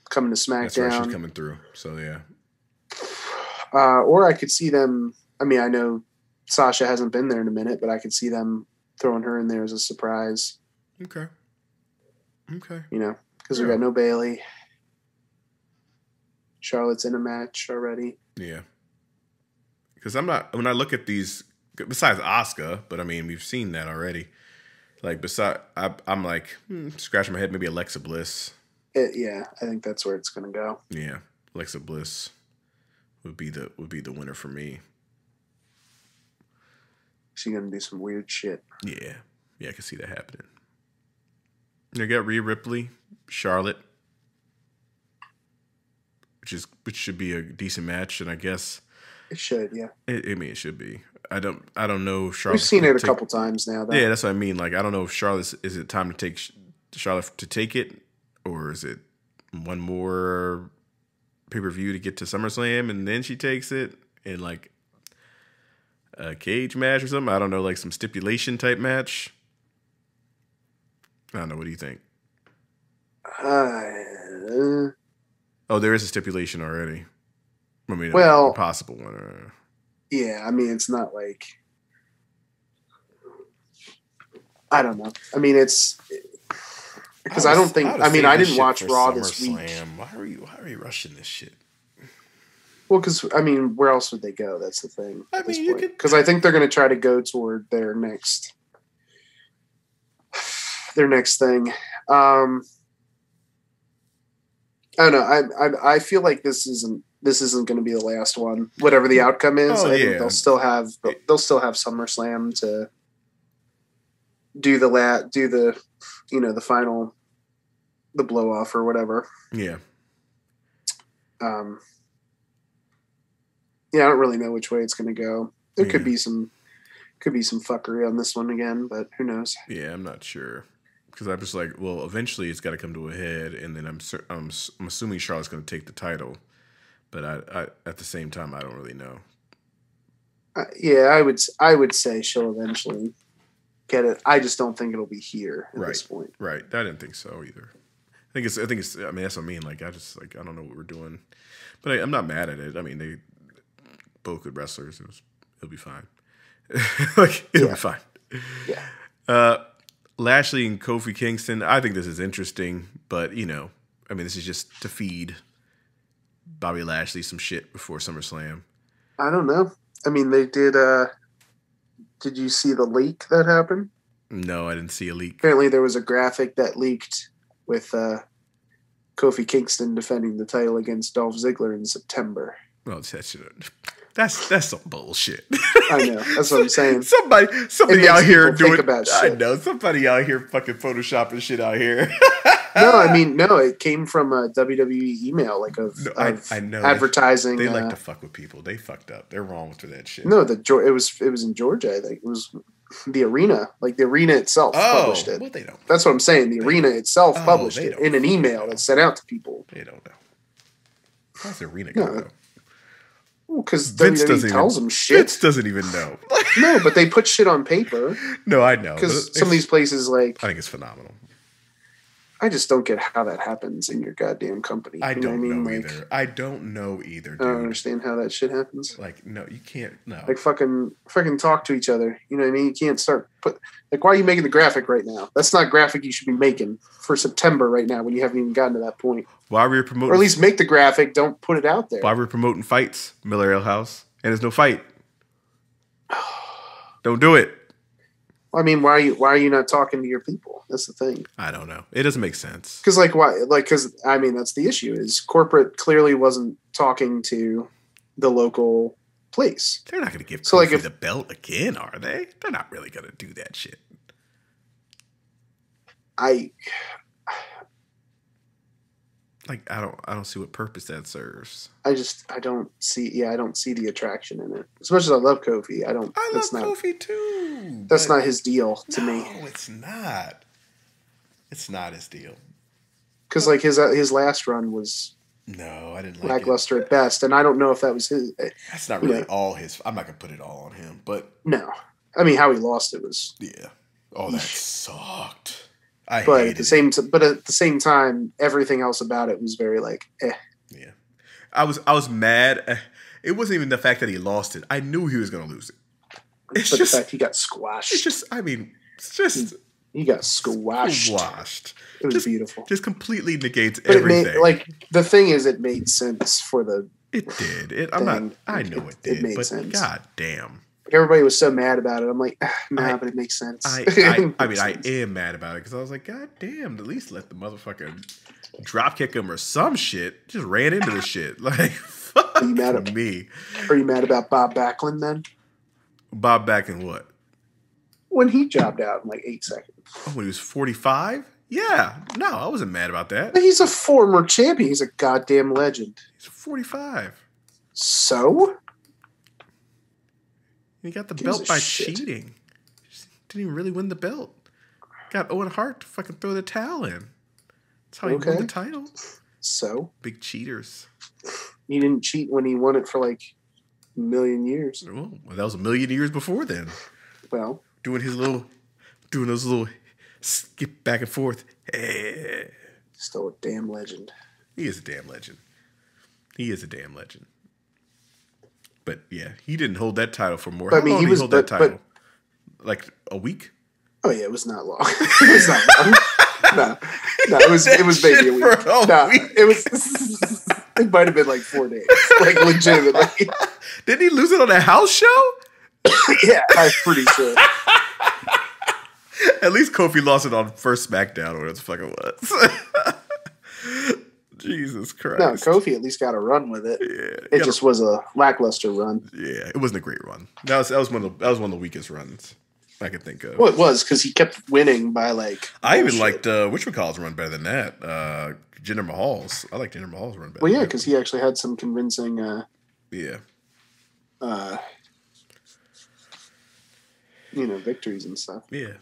coming to SmackDown. That's right, she's coming through. So yeah. Or I could see them. I mean, I know Sasha hasn't been there in a minute, but I could see them throwing her in there as a surprise. Okay. Because we got no Bayley. Charlotte's in a match already. Yeah. Because when I look at these, besides Asuka, but I mean, we've seen that already. I'm scratching my head, maybe Alexa Bliss. I think that's where it's going to go. Yeah. Alexa Bliss would be the winner for me. She's going to do some weird shit. Yeah. Yeah, I can see that happening. You got Rhea Ripley, Charlotte, which should be a decent match, and I guess it should, yeah. It should be. I don't know if Charlotte. We've seen it a couple times now. Though. Yeah, that's what I mean. Like, I don't know if is it time to take Charlotte to take it, or is it one more pay-per-view to get to SummerSlam and then she takes it in like a cage match or something? I don't know, like some stipulation type match. I don't know. What do you think? Oh, there is a stipulation already. I mean, well, a possible one. Yeah, I mean, it's not like, I don't know. I mean, it's because I don't think. I mean, I didn't watch Raw this week. Why are you rushing this shit? Well, because I mean, where else would they go? That's the thing. I mean, you could, because I think they're going to try to go toward their next thing. I don't know. I feel like this isn't going to be the last one. Whatever the outcome is, I think they'll still have SummerSlam to do the the final, the blow off or whatever. Yeah. Yeah, I don't really know which way it's going to go. There could be some fuckery on this one again, but who knows? Yeah, I'm not sure. Because I'm just like, well, eventually it's got to come to a head, and then I'm assuming Charlotte's going to take the title, but I at the same time I don't really know. Yeah, I would say she'll eventually get it. I just don't think it'll be here at this point. Right, I didn't think so either. I think it's. I mean, that's what I mean. Like, I don't know what we're doing, but I'm not mad at it. I mean, they both good wrestlers. It'll be fine. It'll be fine. Yeah. Lashley and Kofi Kingston, I think this is interesting, but, I mean, this is just to feed Bobby Lashley some shit before SummerSlam. I don't know. I mean, they did you see the leak that happened? No, I didn't see a leak. Apparently there was a graphic that leaked with Kofi Kingston defending the title against Dolph Ziggler in September. Well, that's some bullshit. I know. That's what I'm saying. Somebody out here doing about I shit. know. Somebody out here fucking photoshopping shit out here. No, it came from a WWE email, like I know advertising. They like to fuck with people. They fucked up. They're wrong for that shit. No, it was in Georgia. I think it was the arena. Like the arena itself published it. Well, they don't. That's what I'm saying. The arena itself published it in an email that's sent out to people. They don't know. How's the arena going though? Because WWE tells them shit. Vince doesn't even know. No, but they put shit on paper. No, I know. Because some of these places, like... I think it's phenomenal. I just don't get how that happens in your goddamn company. I don't know either. I don't know either, dude. I don't understand how that shit happens. Like, no, you can't. No. Like, fucking talk to each other. You know what I mean? You can't start... why are you making the graphic right now? That's not a graphic you should be making for September right now when you haven't even gotten to that point. Why were you promoting... Or at least make the graphic. Don't put it out there. Why were we promoting fights, Miller Ale House? And there's no fight. Don't do it. I mean, why are you not talking to your people? That's the thing. I don't know. It doesn't make sense. Because I mean, that's the issue is corporate clearly wasn't talking to the local place. They're not going to give Kofi the belt again, are they? They're not really going to do that shit. I don't see what purpose that serves. I don't see the attraction in it. As much as I love Kofi, I love Kofi too. That's not his deal to me. No, it's not. It's not his deal. Because like his last run was I didn't like lackluster at best, and I don't know if that was his. That's not really all his. I'm not gonna put it all on him, but no, I mean how he lost it was that sucked. But at the same time, everything else about it was very like, eh. Yeah, I was mad. It wasn't even the fact that he lost it. I knew he was going to lose it. It's just the fact he got squashed. He got squashed. It was beautiful. Just completely negates everything. The thing is, it made sense for the. It did. I know it did. It made sense. God damn. Everybody was so mad about it. I'm like, but it makes sense. I am mad about it because I was like, God damn, at least let the motherfucker drop kick him or some shit. Just ran into the shit. Like, fuck me. Are you mad about Bob Backlund then? Bob Backlund what? When he jobbed out in like 8 seconds. Oh, when he was 45? Yeah. No, I wasn't mad about that. He's a former champion. He's a goddamn legend. He's 45. So? He got the Gives belt a by shit. cheating. Didn't even really win the belt. Got Owen Hart to fucking throw the towel in. That's how he won the Okay. title. So Big cheaters. he didn't cheat when he won it for like a million years. Oh, well, that was a million years before then. Well, Doing those little skip back and forth. Hey. still a damn legend. He is a damn legend. He is a damn legend. But yeah, he didn't hold that title for more. But, I How mean, long he did he was- hold but- that title? Like a week? Oh yeah, it was not long. It was not long. No, it was maybe a week. For a No, week. it was. It might have been like 4 days, like legitimately. Didn't he lose it on a house show? Yeah, I'm pretty sure. At least Kofi lost it on first SmackDown or whatever the fuck it was. Jesus Christ. No, Kofi at least got a run with it. Yeah, It just was a lackluster run. yeah, it wasn't a great run. That was one of the weakest runs I could think of. Well, it was because he kept winning by like. I even bullshit. liked WhatChamacallit's run better than that. Jinder Mahal's. I like Jinder Mahal's run better. Well, yeah, than because he actually had some convincing. yeah. Victories and stuff. Yeah,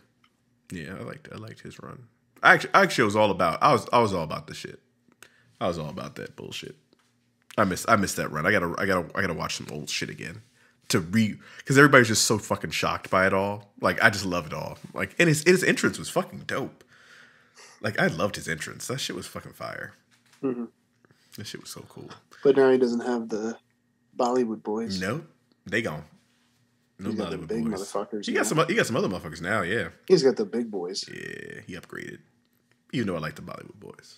yeah, I liked his run. I actually was all about. I was all about the shit. I was all about that bullshit. I missed that run. I gotta watch some old shit again because everybody's just so fucking shocked by it all. Like I just love it all. Like and his entrance was fucking dope. Like I loved his entrance. That shit was fucking fire. Mm-hmm. That shit was so cool. But now he doesn't have the Bollywood boys. Nope, they gone. No He's got the Bollywood big boys. motherfuckers. He got some other motherfuckers now. Yeah, He's got the big boys. yeah. He upgraded. Even though I like the Bollywood boys.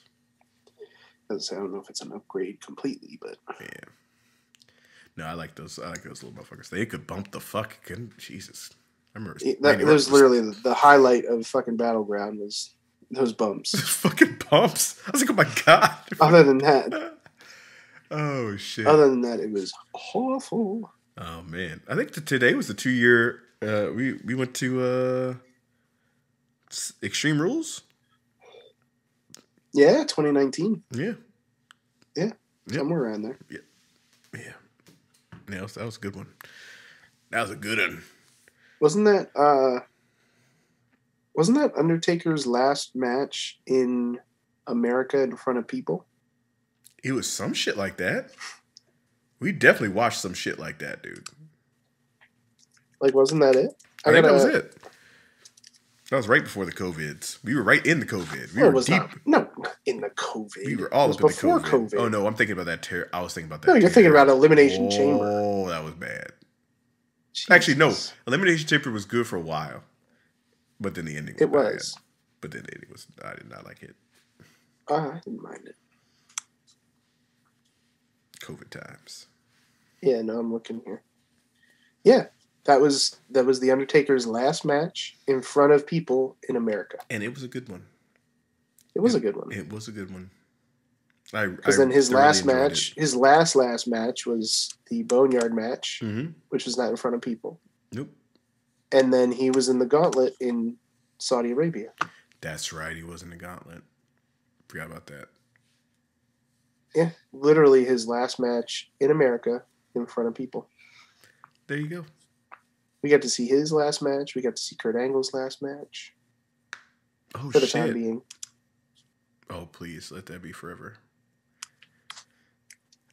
I don't know if it's an upgrade completely, but Yeah. No, I like those little motherfuckers. They could bump the fuck. Jesus. I remember that was literally the highlight of fucking Battleground was those bumps. fucking bumps. I was like, oh my god. Other than that, Oh shit. it was awful. Oh man. I think today was the 2-year. We went to Extreme Rules. Yeah, 2019. Yeah. Yeah, Yep. somewhere around there. Yeah. Yeah, that was a good one. That was a good one. Wasn't that Undertaker's last match in America in front of people? It was some shit like that. We definitely watched some shit like that, dude. Like, wasn't that it? I think that was it. That was right before the COVIDs. We were right in the COVID. We were deep. Not in the COVID. We were all it was up in before the COVID. COVID. Oh no, I'm thinking about that. I was thinking about that. No, you're thinking about Elimination Chamber. Oh, that was bad. Jesus. Actually, no. Elimination Chamber was good for a while, but then the ending was It bad. was. But then the ending was. I did not like it. I didn't mind it. COVID times. Yeah, no, I'm looking here. Yeah, that was the Undertaker's last match in front of people in America. And it was a good one. It was a good one. It was a good one. Because then his thoroughly last enjoyed match, it. his last match was the Boneyard match, Mm-hmm. which was not in front of people. Nope. And then he was in the Gauntlet in Saudi Arabia. That's right. He was in the Gauntlet. Forgot about that. Yeah, literally his last match in America in front of people. There you go. We got to see his last match. We got to see Kurt Angle's last match Oh for the time shit. being. Oh please, let that be forever.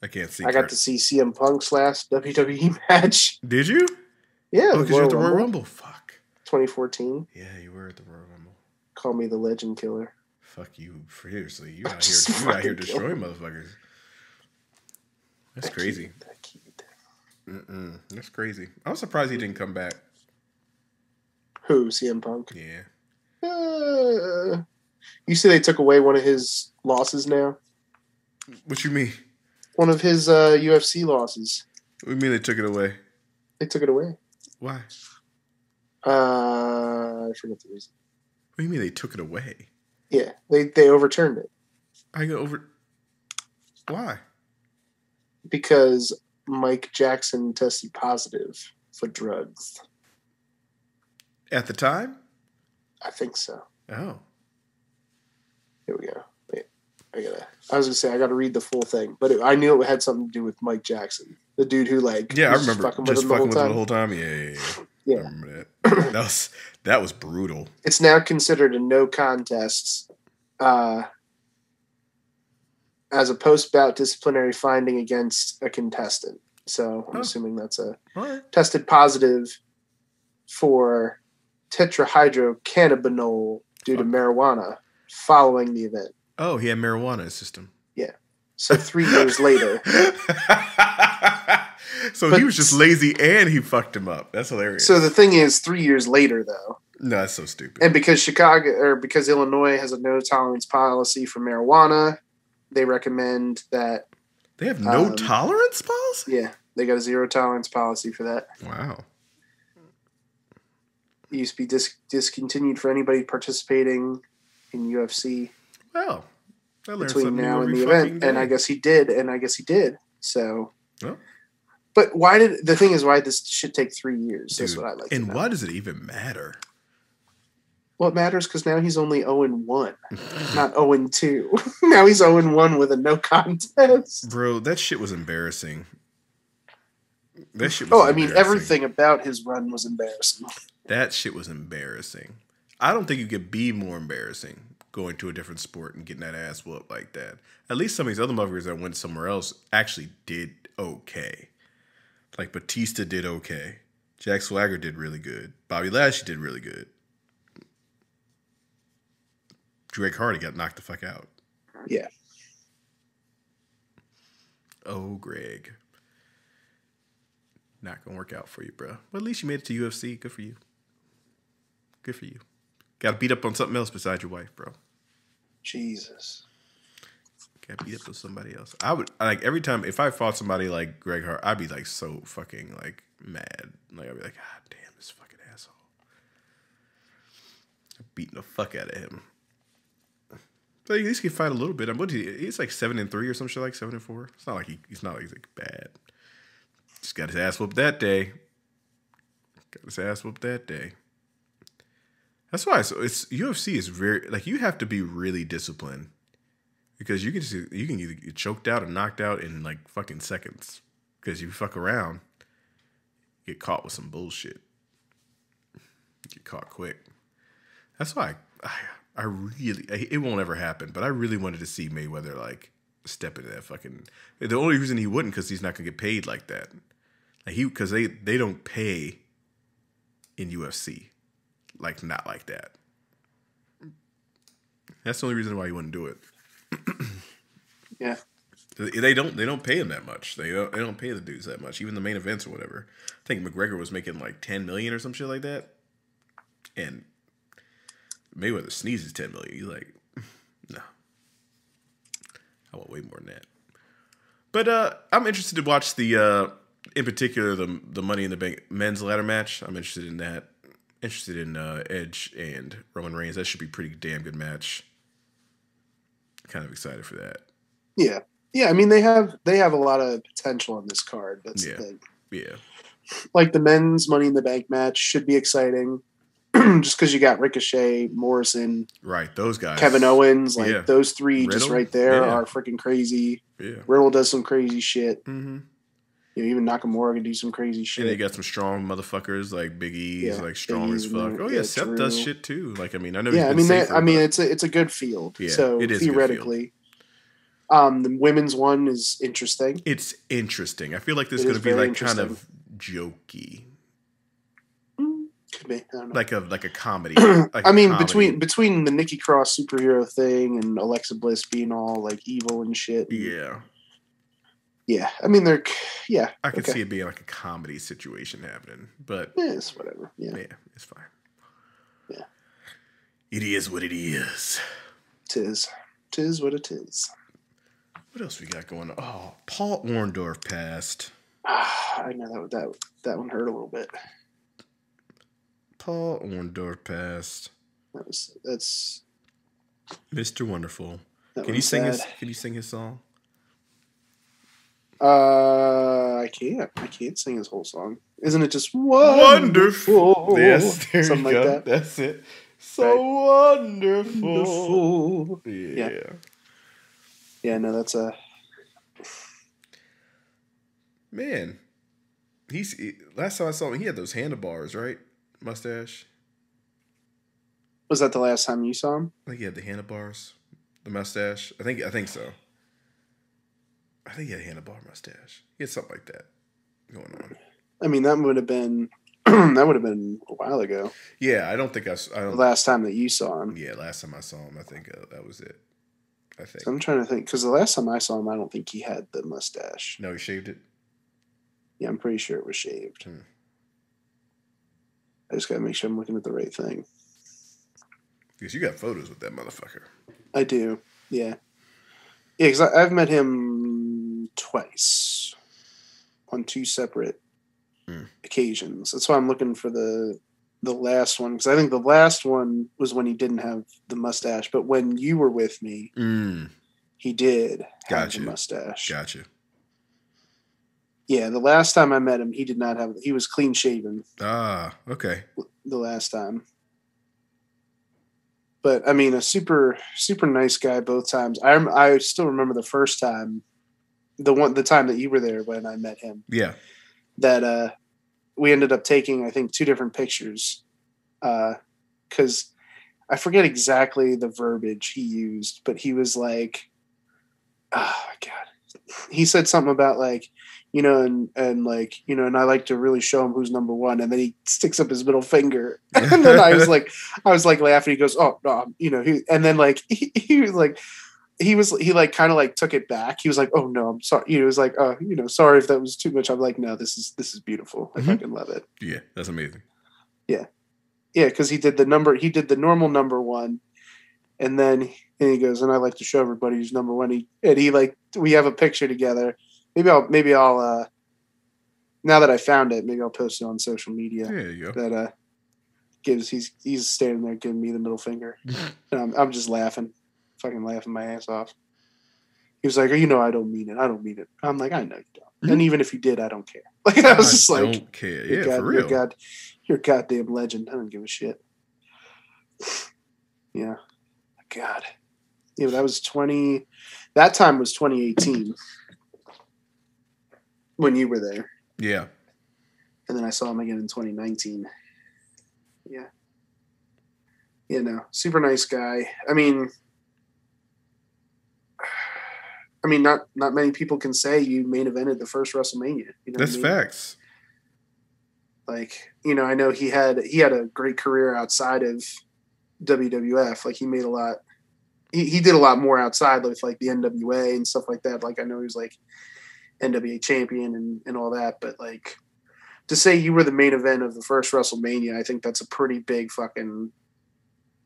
I can't see. I got to see CM Punk's last WWE match. Did you? Yeah, Oh, the because you're at the Royal Royal Rumble, Rumble. Fuck. 2014. Yeah, you were at the Royal Rumble. Call me the Legend Killer. Fuck you, seriously. You out Just here. You out here fucking destroying motherfuckers. That's crazy. That kid. That's crazy. I was surprised he didn't come back. Who? CM Punk? Yeah. You see, they took away one of his losses now. What you mean? One of his UFC losses. What do you mean they took it away? They took it away. Why? I forget the reason. What do you mean they took it away? Yeah, they overturned it I go over. Why? because Mike Jackson tested positive for drugs. At the time? I think so. Oh. Here we go. Wait. I was gonna say I gotta read the full thing, but I knew it had something to do with Mike Jackson, the dude who like Yeah, I was remember fucking just with him fucking with him the whole time. Yeah. Yeah. I remember that. That was brutal. It's now considered a no contest as a post-bout disciplinary finding against a contestant. So I'm assuming that's tested positive for tetrahydrocannabinol due to marijuana following the event. Oh, he had marijuana in his system. Yeah. So 3 years later. So he was just lazy and he fucked him up. That's hilarious. So the thing is, 3 years later, though. No, that's so stupid. And because because Illinois has a no tolerance policy for marijuana, they recommend that. They have no tolerance policy? Yeah. They got a zero tolerance policy for that. Wow. It used to be discontinued for anybody participating in UFC. Well, I learned between something now new and every the fucking event, day. and I guess he did. So, well, but the thing is, why did this shit take 3 years? That's what I'd like to know. And why does it even matter? Well, it matters because now he's only 0-1, not 0-2. Now he's 0-1 with a no contest. Bro, that shit was embarrassing. That shit was embarrassing. Everything about his run was embarrassing. That shit was embarrassing. I don't think you could be more embarrassing going to a different sport and getting that ass whooped like that. At least some of these other motherfuckers that went somewhere else actually did okay. Like Batista did okay. Jack Swagger did really good. Bobby Lashley did really good. Greg Hardy got knocked the fuck out. Yeah. Oh, Greg. Not gonna work out for you, bro. But at least you made it to UFC. Good for you. Good for you. Got to beat up on something else besides your wife, bro. Jesus. Got to beat up on somebody else. I would like every time if I fought somebody like Greg Hart, I'd be like so fucking like mad. Like I'd be like, God damn, this fucking asshole. I'm beating the fuck out of him. But at least he can fight a little bit. He's like 7-3 or some shit, like 7-4. It's not like he's not like bad. Just got his ass whooped that day. That's why it's UFC is very like you have to be really disciplined because you can either get choked out or knocked out in like fucking seconds because you fuck around, you get caught with some bullshit. You get caught quick. That's why I really it won't ever happen, but I really wanted to see Mayweather like step into that fucking. The only reason he wouldn't because he's not gonna get paid like that. Like because they don't pay in UFC. Like not like that. That's the only reason why you wouldn't do it. Yeah. They don't pay him that much. They don't pay the dudes that much. Even the main events or whatever. I think McGregor was making like $10 million or some shit like that. And Mayweather sneezes $10 million. He's like, no. I want way more than that. But I'm interested to watch the in particular the Money in the Bank men's ladder match. I'm interested in that. Interested in Edge and Roman Reigns. That should be a pretty damn good match. Kind of excited for that. Yeah. Yeah, I mean they have a lot of potential on this card. That's the thing. Yeah. Like the men's Money in the Bank match should be exciting. Just because you got Ricochet, Morrison, right? Those guys, Kevin Owens, like those three, Riddle, just right there are freaking crazy. Yeah, Riddle does some crazy shit. Mm-hmm. You know, even Nakamura can do some crazy shit. And they got some strong motherfuckers like Big E's, like strong as fuck. Oh yeah, Seth does shit too. Like I mean, I know. Yeah, it's a good field. Yeah, so it is theoretically, the women's one is interesting. It's interesting. I feel like there's going to be like kind of jokey. Could be. I don't know. Like a comedy. Like I mean, comedy. between the Nikki Cross superhero thing and Alexa Bliss being all like evil and shit. And, yeah. I mean, I could see it being like a comedy situation happening, but it's whatever. Yeah, it's fine. Yeah, it is what it is. Tis what it is. What else we got going on? Oh, Paul Orndorff passed. I know that one hurt a little bit. Paul Orndorff passed. That's Mr. Wonderful. Can you sing his song? I can't. I can't sing his whole song. Isn't it just wonderful? Yes, there something you go. Like that. That's it. So wonderful. Wonderful. Yeah. Yeah, no, that's a Man, last time I saw him, he had those handlebars, right? Mustache. Was that the last time you saw him? I think he had the handlebars, the mustache. I think so. I think he had a handlebar mustache. He had something like that going on. I mean, that would have been that would have been a while ago. Yeah, I don't think I The don't. last time that you saw him. Yeah, last time I saw him, I think that was it. I think. So I'm trying to think because the last time I saw him, I don't think he had the mustache. No, he shaved it. Yeah, I'm pretty sure it was shaved. Hmm. I just gotta make sure I'm looking at the right thing. Because you got photos with that motherfucker. I do. Yeah. Yeah, because I've met him twice on two separate occasions. That's why I'm looking for the last one because I think the last one was when he didn't have the mustache, but when you were with me, he did have the mustache. Gotcha. Yeah, the last time I met him, he did not have. He was clean shaven. Ah, okay. The last time. But I mean, a super nice guy both times. I still remember the first time, the time that you were there when I met him. Yeah. That we ended up taking, I think, 2 different pictures, because I forget exactly the verbiage he used, but he was like, "Oh my god," he said something about like, and like, and I like to really show him who's number one. And then he sticks up his middle finger. And then I was like laughing. He goes, "Oh, no," and then like, he was like, he like kind of like took it back. He was like, "Oh no, I'm sorry." He was like, "Oh, sorry if that was too much." I'm like, "No, this is beautiful. I fucking love it." Yeah. That's amazing. Yeah. Yeah. Cause he did the normal number one. And then he goes, "And I like to show everybody who's number one." We have a picture together. Maybe I'll now that I found it, maybe I'll post it on social media. There you go. That he's standing there giving me the middle finger. And I'm just laughing, fucking laughing my ass off. He was like, "I don't mean it. I don't mean it." I'm like, "I know you don't. And even if you did, I don't care." Like I was just like, don't care. Yeah, for real. You're a goddamn legend. I don't give a shit. Yeah. God. Yeah, that time was 2018 when you were there. Yeah. And then I saw him again in 2019. Yeah. Super nice guy. I mean, not many people can say you main evented the first WrestleMania. That's facts. Like, I know he had a great career outside of WWF. Like he made a lot. He did a lot more outside with like the NWA and stuff like that. Like I know he was like NWA champion and all that, but like to say you were the main event of the first WrestleMania, I think that's a pretty big fucking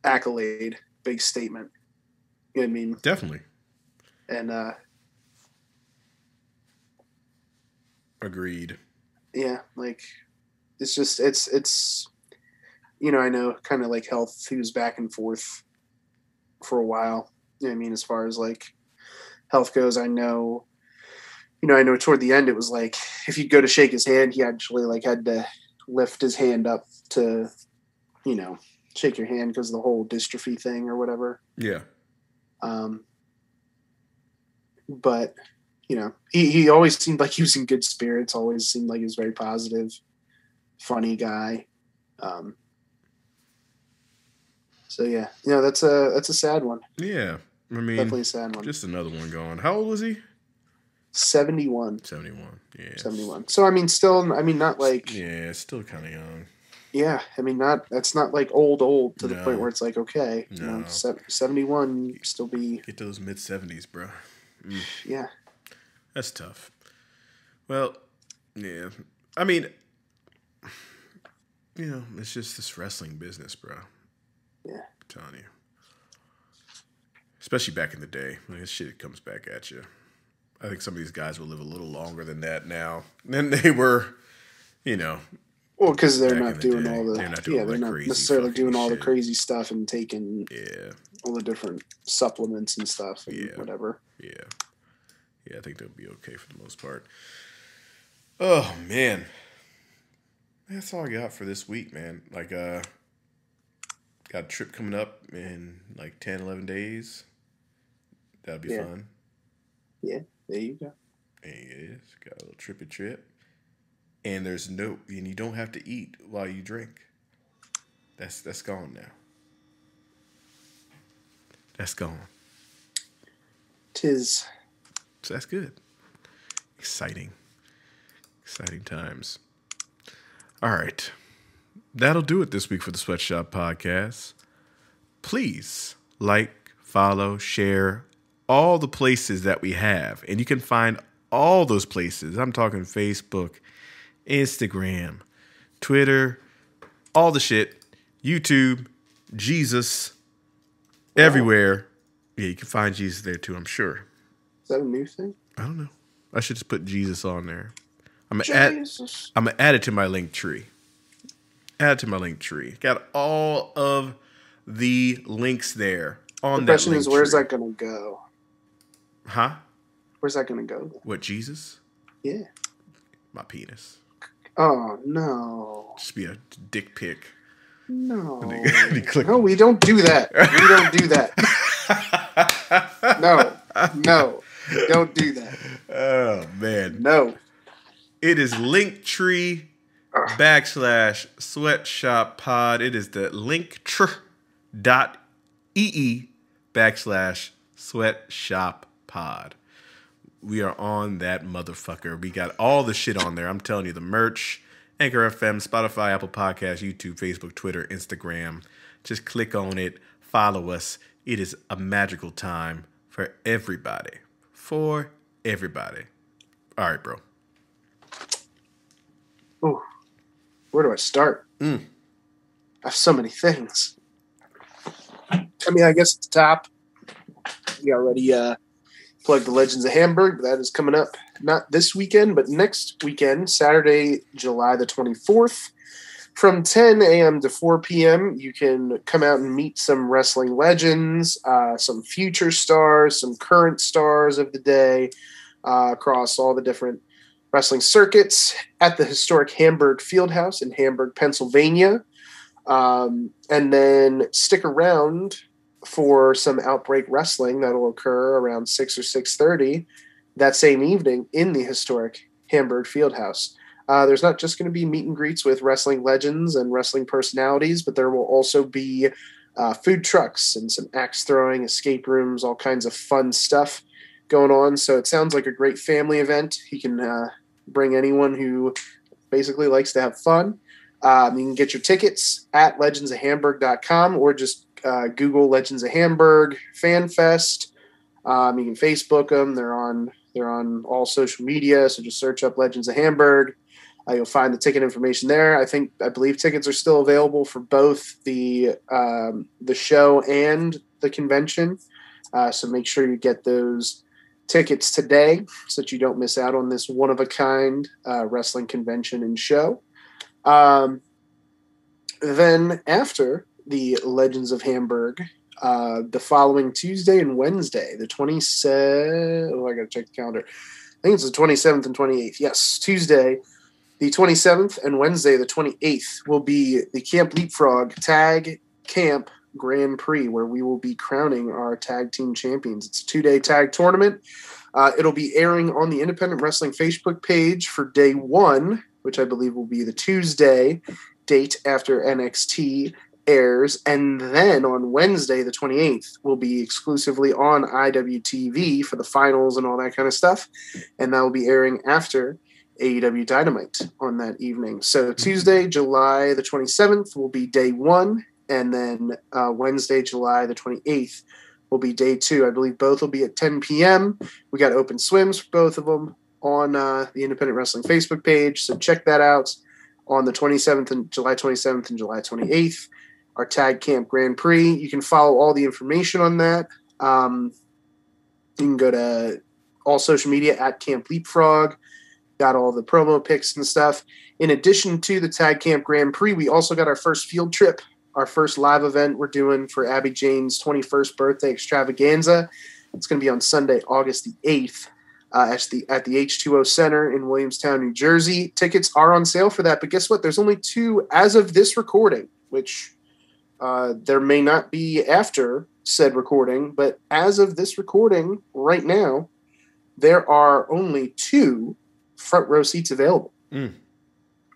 accolade, big statement. You know what I mean? Definitely. And agreed. Yeah, like it's just it's I know kind of like Health, he was back and forth for a while. You know what I mean? As far as like Health goes, I know toward the end it was like if you go to shake his hand, he actually like had to lift his hand up to, shake your hand because of the whole dystrophy thing or whatever. Yeah. But he always seemed like he was in good spirits. Always seemed like he was very positive, funny guy. So yeah, that's a sad one. Yeah, I mean, definitely a sad one. Just another one going. How old was he? 71. 71. Yeah. 71. So not like. Yeah, still kind of young. Yeah, that's not like old to the point where it's like okay, 71 still be. Get those mid-70s, bro. Yeah. That's tough. Well, yeah. I mean, it's just this wrestling business, bro. Yeah. I'm telling you. Especially back in the day. Like, this shit comes back at you. I think some of these guys will live a little longer than that now than they were, Well, because they're not doing all the. They're not doing they're not necessarily doing all the crazy stuff and taking all the different supplements and stuff and whatever. Yeah. Yeah, I think they'll be okay for the most part. Oh, man. That's all I got for this week, man. Like, got a trip coming up in like 10, 11 days. That'll be fun. Yeah, there you go. There it is. Got a little trippy trip. And and you don't have to eat while you drink. That's gone now. That's gone. Tis. So that's good. Exciting times. All right. That'll do it this week for the Sweatshop Podcast. Please like, follow, share all the places that we have. And you can find all those places. I'm talking Facebook, Instagram, Twitter, all the shit, YouTube, Jesus, everywhere. Yeah, you can find Jesus there too, I'm sure. Is that a new thing? I don't know. I should just put Jesus on there. I'm gonna add it to my link tree. Got all of the links there on that. The question is, where's that gonna go? Huh? Where's that gonna go? What, Jesus? Yeah. My penis. Oh no. Just be a dick pic. No. No, we don't do that. We don't do that. No. Don't do that. Oh man. No. It is Linktree /Sweatshop Pod. It is the linktr.ee/Sweatshop Pod. We are on that motherfucker. We got all the shit on there. I'm telling you, the merch, Anchor FM, Spotify, Apple Podcasts, YouTube, Facebook, Twitter, Instagram. Just click on it. Follow us. It is a magical time for everybody. For everybody. All right, bro. Ooh, where do I start? I have so many things. I mean, I guess at the top, we already plugged the Legends of Hamburg. That is coming up not this weekend, but next weekend, Saturday, July the 24th. From 10 a.m. to 4 p.m., you can come out and meet some wrestling legends, some future stars, some current stars of the day across all the different wrestling circuits at the historic Hamburg Fieldhouse in Hamburg, Pennsylvania. And then stick around for some Outbreak Wrestling that will occur around 6 or 6:30 that same evening in the historic Hamburg Fieldhouse. There's not just going to be meet and greets with wrestling legends and wrestling personalities, but there will also be food trucks and some axe throwing, escape rooms, all kinds of fun stuff going on. So it sounds like a great family event. You can bring anyone who basically likes to have fun. You can get your tickets at legendsofhamburg.com or just Google Legends of Hamburg Fan Fest. You can Facebook them. They're on all social media, so just search up Legends of Hamburg. You'll find the ticket information there. I believe tickets are still available for both the show and the convention. So make sure you get those tickets today so that you don't miss out on this one-of-a-kind wrestling convention and show. Then after the Legends of Hamburg, the following Tuesday and Wednesday, the 27th. Oh, I got to check the calendar. I think it's the 27th and 28th. Yes, Tuesday, the 27th, and Wednesday, the 28th, will be the Camp Leapfrog Tag Camp Grand Prix, where we will be crowning our tag team champions. It's a 2-day tag tournament. It'll be airing on the Independent Wrestling Facebook page for day one, which I believe will be the Tuesday date after NXT airs. And then on Wednesday, the 28th, will be exclusively on IWTV for the finals and all that kind of stuff. And that will be airing after AEW Dynamite on that evening. So Tuesday, July the 27th will be day one. And then Wednesday, July the 28th will be day two. I believe both will be at 10 p.m. We got open swims for both of them on the Independent Wrestling Facebook page. So check that out on the 27th and July 27th and July 28th, our Tag Camp Grand Prix. You can follow all the information on that. You can go to all social media at Camp Leapfrog. Got all the promo pics and stuff. In addition to the Tag Camp Grand Prix, we also got our first field trip, our first live event we're doing for Abby Jane's 21st birthday extravaganza. It's going to be on Sunday, August the 8th at the H2O Center in Williamstown, New Jersey. Tickets are on sale for that, but guess what? There's only 2 as of this recording, which there may not be after said recording, but as of this recording right now, there are only 2 front row seats available.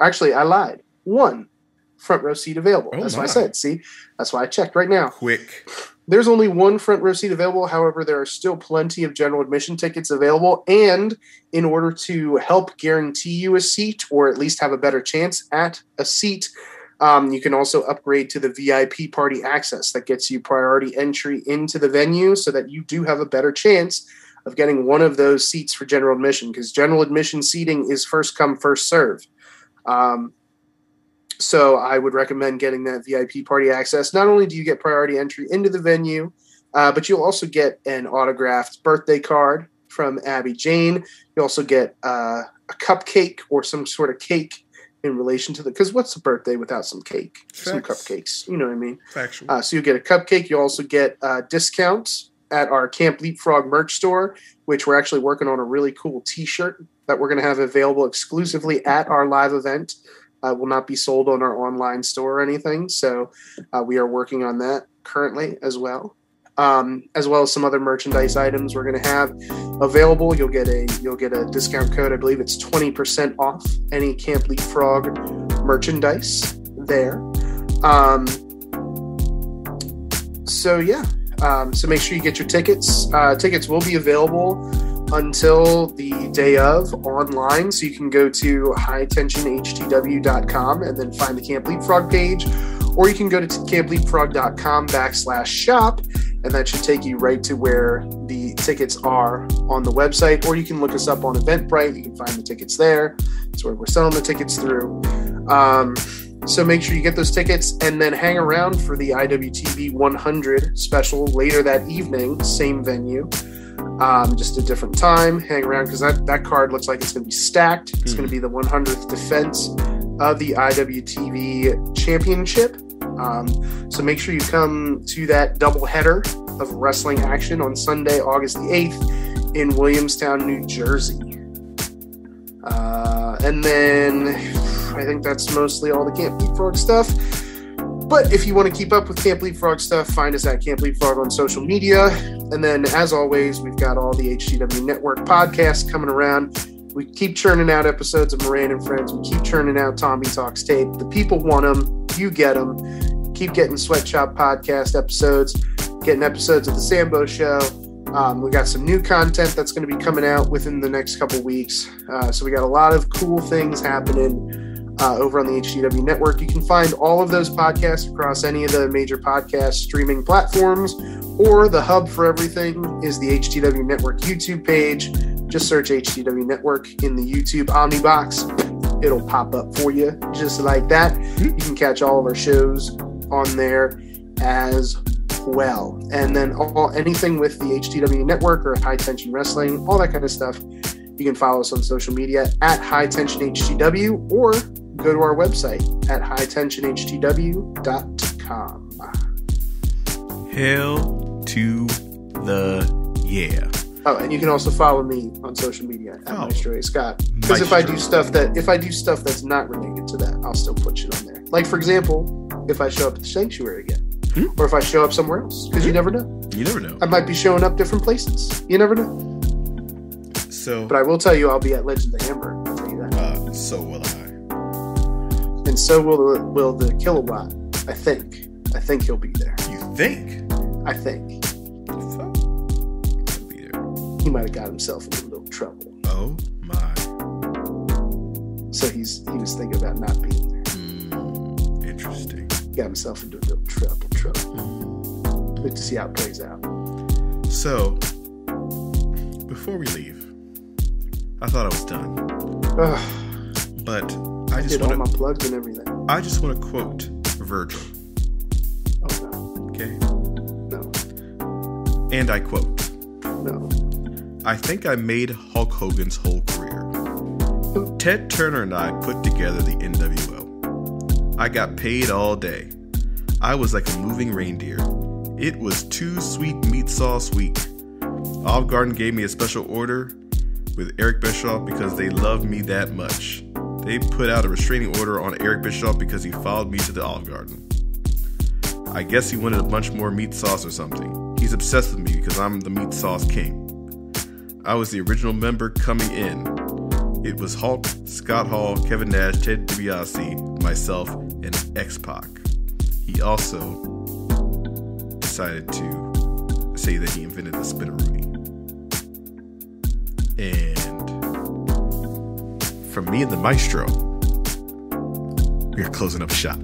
Actually, I lied. 1 front row seat available. That's what I said. See, that's why I checked right now. Quick. There's only 1 front row seat available. However, there are still plenty of general admission tickets available. And in order to help guarantee you a seat, or at least have a better chance at a seat, you can also upgrade to the VIP party access. That gets you priority entry into the venue so that you do have a better chance of getting one of those seats for general admission, because general admission seating is first come, first serve. So I would recommend getting that VIP party access. Not only do you get priority entry into the venue, but you'll also get an autographed birthday card from Abby Jane. You also get a cupcake or some sort of cake in relation to because what's a birthday without some cake? Facts. Some cupcakes. You know what I mean? Factual. So you get a cupcake. You also get discounts at our Camp Leapfrog merch store, which we're actually working on a really cool T-shirt that we're going to have available exclusively at our live event. Will not be sold on our online store or anything. So we are working on that currently as well as some other merchandise items we're going to have available. You'll get a discount code. I believe it's 20% off any Camp Leapfrog merchandise there. So make sure you get your tickets. Tickets will be available until the day of online. So you can go to hightensionhtw.com and then find the Camp Leapfrog page, or you can go to campleapfrog.com/shop, and that should take you right to where the tickets are on the website, or you can look us up on Eventbrite. You can find the tickets there. That's where we're selling the tickets through. So make sure you get those tickets and then hang around for the IWTV 100 special later that evening, same venue. Just a different time. Hang around because that card looks like it's going to be stacked. It's going to be the 100th defense of the IWTV Championship. So make sure you come to that doubleheader of wrestling action on Sunday, August the 8th in Williamstown, New Jersey. And then I think that's mostly all the Camp Leapfrog stuff. But if you want to keep up with Camp Leapfrog stuff, find us at Camp Leapfrog on social media. And then, as always, we've got all the HTW Network podcasts coming around. We keep churning out episodes of Moran and Friends. We keep churning out Tommy Talks Tape. The people want them. You get them. Keep getting Sweatshop podcast episodes, getting episodes of The Sambo Show. We got some new content that's going to be coming out within the next couple weeks. So we got a lot of cool things happening over on the HTW Network. You can find all of those podcasts across any of the major podcast streaming platforms, or the hub for everything is the HTW Network YouTube page. Just search HTW Network in the YouTube Omnibox. It'll pop up for you just like that. You can catch all of our shows on there as well. And then anything with the HTW Network or High Tension Wrestling, all that kind of stuff, you can follow us on social media at High Tension HTW, or go to our website at hightensionhtw.com. Hell to the yeah. Oh, and you can also follow me on social media at Maestro A. Scott. Because if I do stuff that's not related to that, I'll still put shit on there. Like, for example, if I show up at the Sanctuary again, or if I show up somewhere else, because you never know. You never know. I might be showing up different places. You never know. So, but I will tell you, I'll be at Legends of Hamburg. I'll tell you that. So will I. And so will the Kilowatt. I think he'll be there. You think? I think. He'll be there. He might have got himself into a little trouble. Oh my. So he was thinking about not being there. Interesting. Got himself into a little trouble. Good to see how it plays out. So, before we leave, I thought I was done. But I just want all my plugs and everything. I just want to quote Virgil. Oh no. Okay. No. And I quote. No. I think I made Hulk Hogan's whole career. Ted Turner and I put together the NWO. I got paid all day. I was like a moving reindeer. It was too sweet meat sauce week. Olive Garden gave me a special order with Eric Bischoff because they loved me that much. They put out a restraining order on Eric Bischoff because he followed me to the Olive Garden. I guess he wanted a bunch more meat sauce or something. He's obsessed with me because I'm the meat sauce king. I was the original member coming in. It was Hulk, Scott Hall, Kevin Nash, Ted DiBiase, myself, and X-Pac. He also decided to say that he invented the spinneroonie. And from me and the maestro, we are closing up shop.